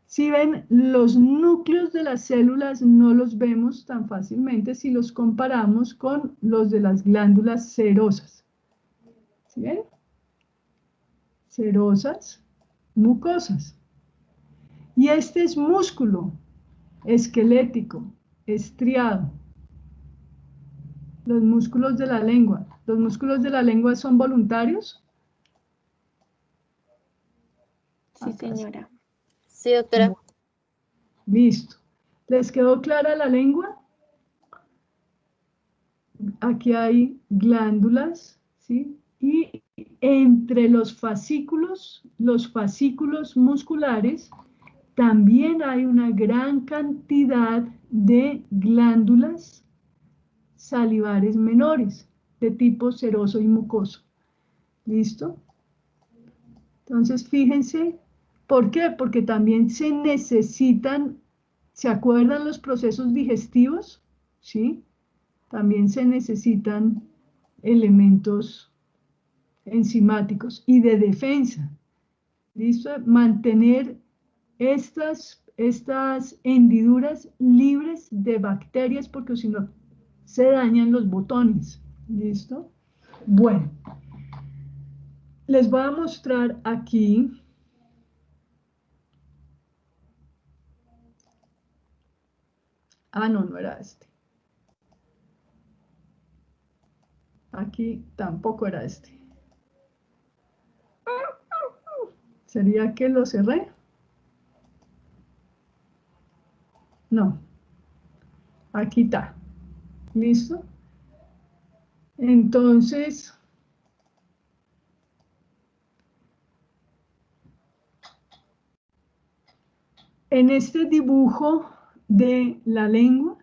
Si ven, los núcleos de las células no los vemos tan fácilmente si los comparamos con los de las glándulas serosas. ¿Sí ven? Serosas, mucosas. Y este es músculo esquelético, estriado. Los músculos de la lengua. ¿Los músculos de la lengua son voluntarios?
Sí,
Acá sí.
señora.
Sí, doctora.
Listo. ¿Les quedó clara la lengua? Aquí hay glándulas, ¿sí? Y entre los fascículos musculares, también hay una gran cantidad de glándulas salivares menores, de tipo seroso y mucoso. ¿Listo? Entonces, fíjense, ¿por qué? Porque también se necesitan, ¿se acuerdan los procesos digestivos? ¿Sí? También se necesitan elementos enzimáticos y de defensa. ¿Listo? Mantener estas hendiduras libres de bacterias porque si no se dañan los botones. ¿Listo? Bueno, les voy a mostrar aquí. Ah, no, no era este. Aquí tampoco era este. ¿Sería que lo cerré? No. Aquí está. ¿Listo? Entonces, en este dibujo de la lengua,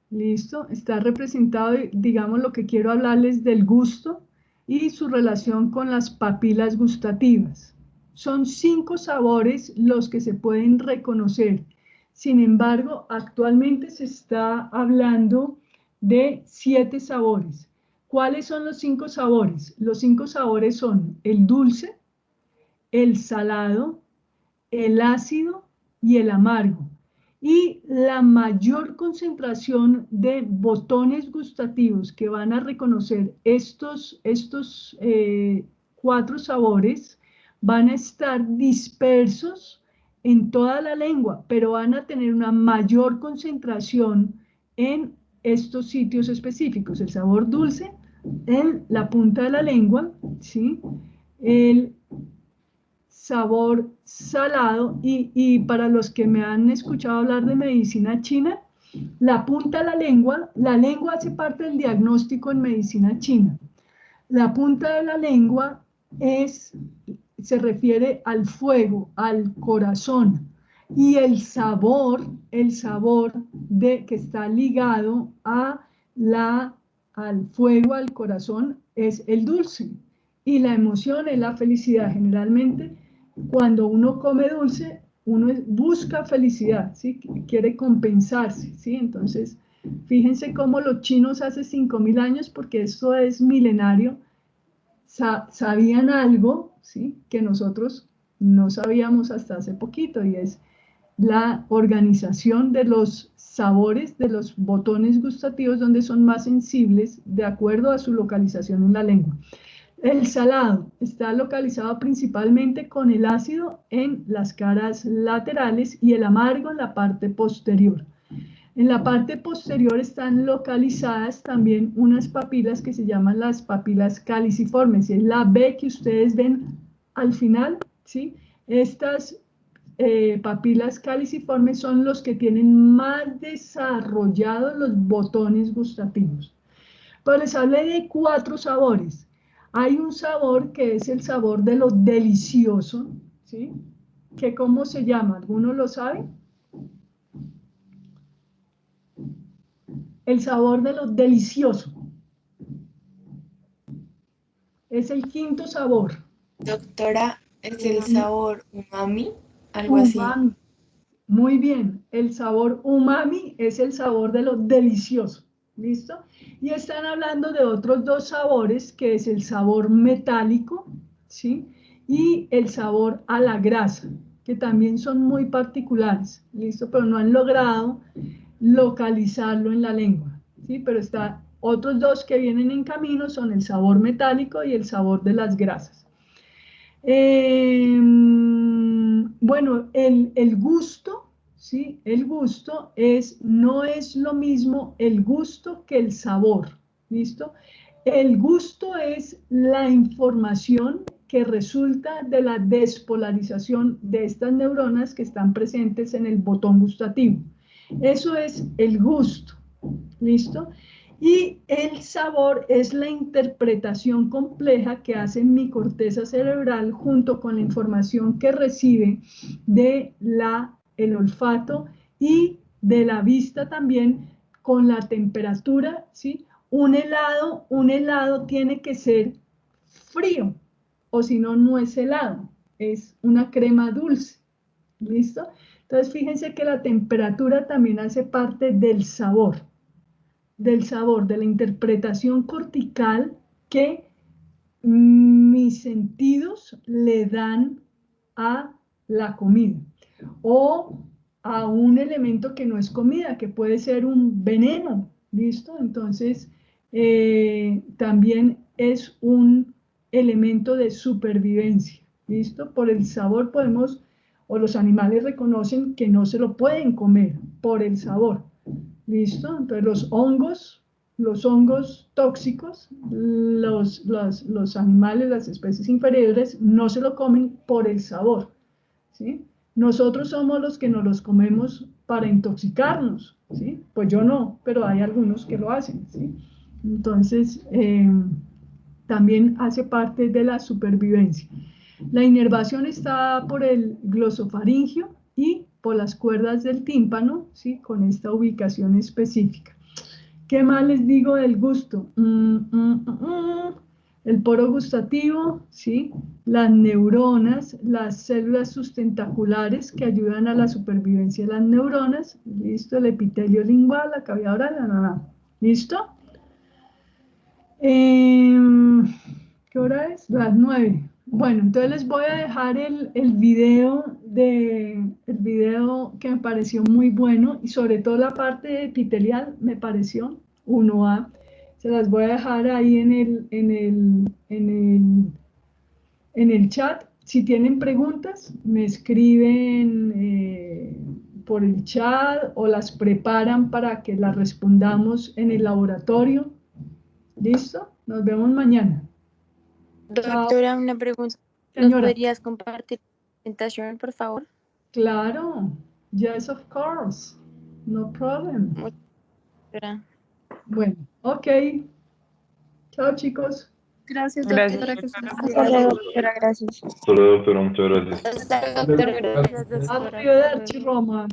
¿listo? Está representado, digamos, lo que quiero hablarles del gusto y su relación con las papilas gustativas. Son 5 sabores los que se pueden reconocer. Sin embargo, actualmente se está hablando de 7 sabores. ¿Cuáles son los 5 sabores? Los 5 sabores son el dulce, el salado, el ácido y el amargo. Y la mayor concentración de botones gustativos que van a reconocer estos 4 sabores van a estar dispersos en toda la lengua, pero van a tener una mayor concentración en estos sitios específicos. El sabor dulce en la punta de la lengua, ¿sí? El sabor salado y para los que me han escuchado hablar de medicina china, la punta de la lengua hace parte del diagnóstico en medicina china. La punta de la lengua se refiere al fuego, al corazón, y el sabor que está ligado al fuego, al corazón, es el dulce. Y la emoción es la felicidad. Generalmente, cuando uno come dulce, uno busca felicidad, ¿sí? Quiere compensarse, ¿sí? Entonces, fíjense cómo los chinos hace 5.000 años, porque esto es milenario, sabían algo, ¿sí? Que nosotros no sabíamos hasta hace poquito, y es la organización de los sabores, de los botones gustativos, donde son más sensibles de acuerdo a su localización en la lengua. El salado está localizado principalmente con el ácido en las caras laterales y el amargo en la parte posterior. En la parte posterior están localizadas también unas papilas que se llaman las papilas caliciformes. Es la B que ustedes ven al final, ¿sí? Estas papilas caliciformes son los que tienen más desarrollados los botones gustativos. Pues les hablé de 4 sabores. Hay un sabor que es el sabor de lo delicioso, ¿sí? que ¿cómo se llama? ¿Alguno lo sabe? El sabor de lo delicioso. Es el quinto sabor.
Doctora, ¿es el sabor umami? Algo así.
Umami. Muy bien, el sabor umami es el sabor de lo delicioso, ¿listo? Y están hablando de otros dos sabores, que es el sabor metálico, ¿sí? Y el sabor a la grasa, que también son muy particulares, ¿listo? Pero no han logrado localizarlo en la lengua, ¿sí? Pero está, otros dos que vienen en camino son el sabor metálico y el sabor de las grasas. Bueno, el gusto, ¿sí? El gusto no es lo mismo el gusto que el sabor, ¿listo? El gusto es la información que resulta de la despolarización de estas neuronas que están presentes en el botón gustativo. Eso es el gusto, ¿listo? Y el sabor es la interpretación compleja que hace mi corteza cerebral junto con la información que recibe de el olfato y de la vista también con la temperatura, ¿sí? Un helado tiene que ser frío, o si no, no es helado, es una crema dulce, ¿listo? Entonces, fíjense que la temperatura también hace parte del sabor, de la interpretación cortical que mis sentidos le dan a la comida o a un elemento que no es comida, que puede ser un veneno, ¿listo? Entonces, también es un elemento de supervivencia, ¿listo? Por el sabor podemos, o los animales reconocen que no se lo pueden comer por el sabor, ¿listo? Entonces los hongos tóxicos, los animales, las especies inferiores, no se lo comen por el sabor, ¿sí? Nosotros somos los que nos los comemos para intoxicarnos, ¿sí? Pues yo no, pero hay algunos que lo hacen, ¿sí? Entonces, también hace parte de la supervivencia. La inervación está por el glosofaringio y por las cuerdas del tímpano, ¿sí? Con esta ubicación específica. ¿Qué más les digo del gusto? El poro gustativo, ¿sí? Las neuronas, las células sustentaculares que ayudan a la supervivencia de las neuronas, ¿listo? El epitelio lingual, la cavidad oral, ¿listo? ¿Qué hora es? Las 9. Bueno, entonces les voy a dejar el video que me pareció muy bueno y sobre todo la parte epitelial me pareció 1A. Se las voy a dejar ahí en el chat. Si tienen preguntas, me escriben por el chat o las preparan para que las respondamos en el laboratorio. ¿Listo? Nos vemos mañana.
Doctora, una pregunta. ¿Nos
Señora.
podrías compartir la presentación, por favor?
Claro. Yes, of course. No problem.
Muchas gracias.
Bueno, ok. Chao, chicos.
Gracias,
Gracias,
doctora. Que
doctora.
se
Hasta luego, doctora, gracias.
Solo, doctora, muchas gracias.
Hasta luego, doctora, gracias, doctora.
Arrivederci, Roma.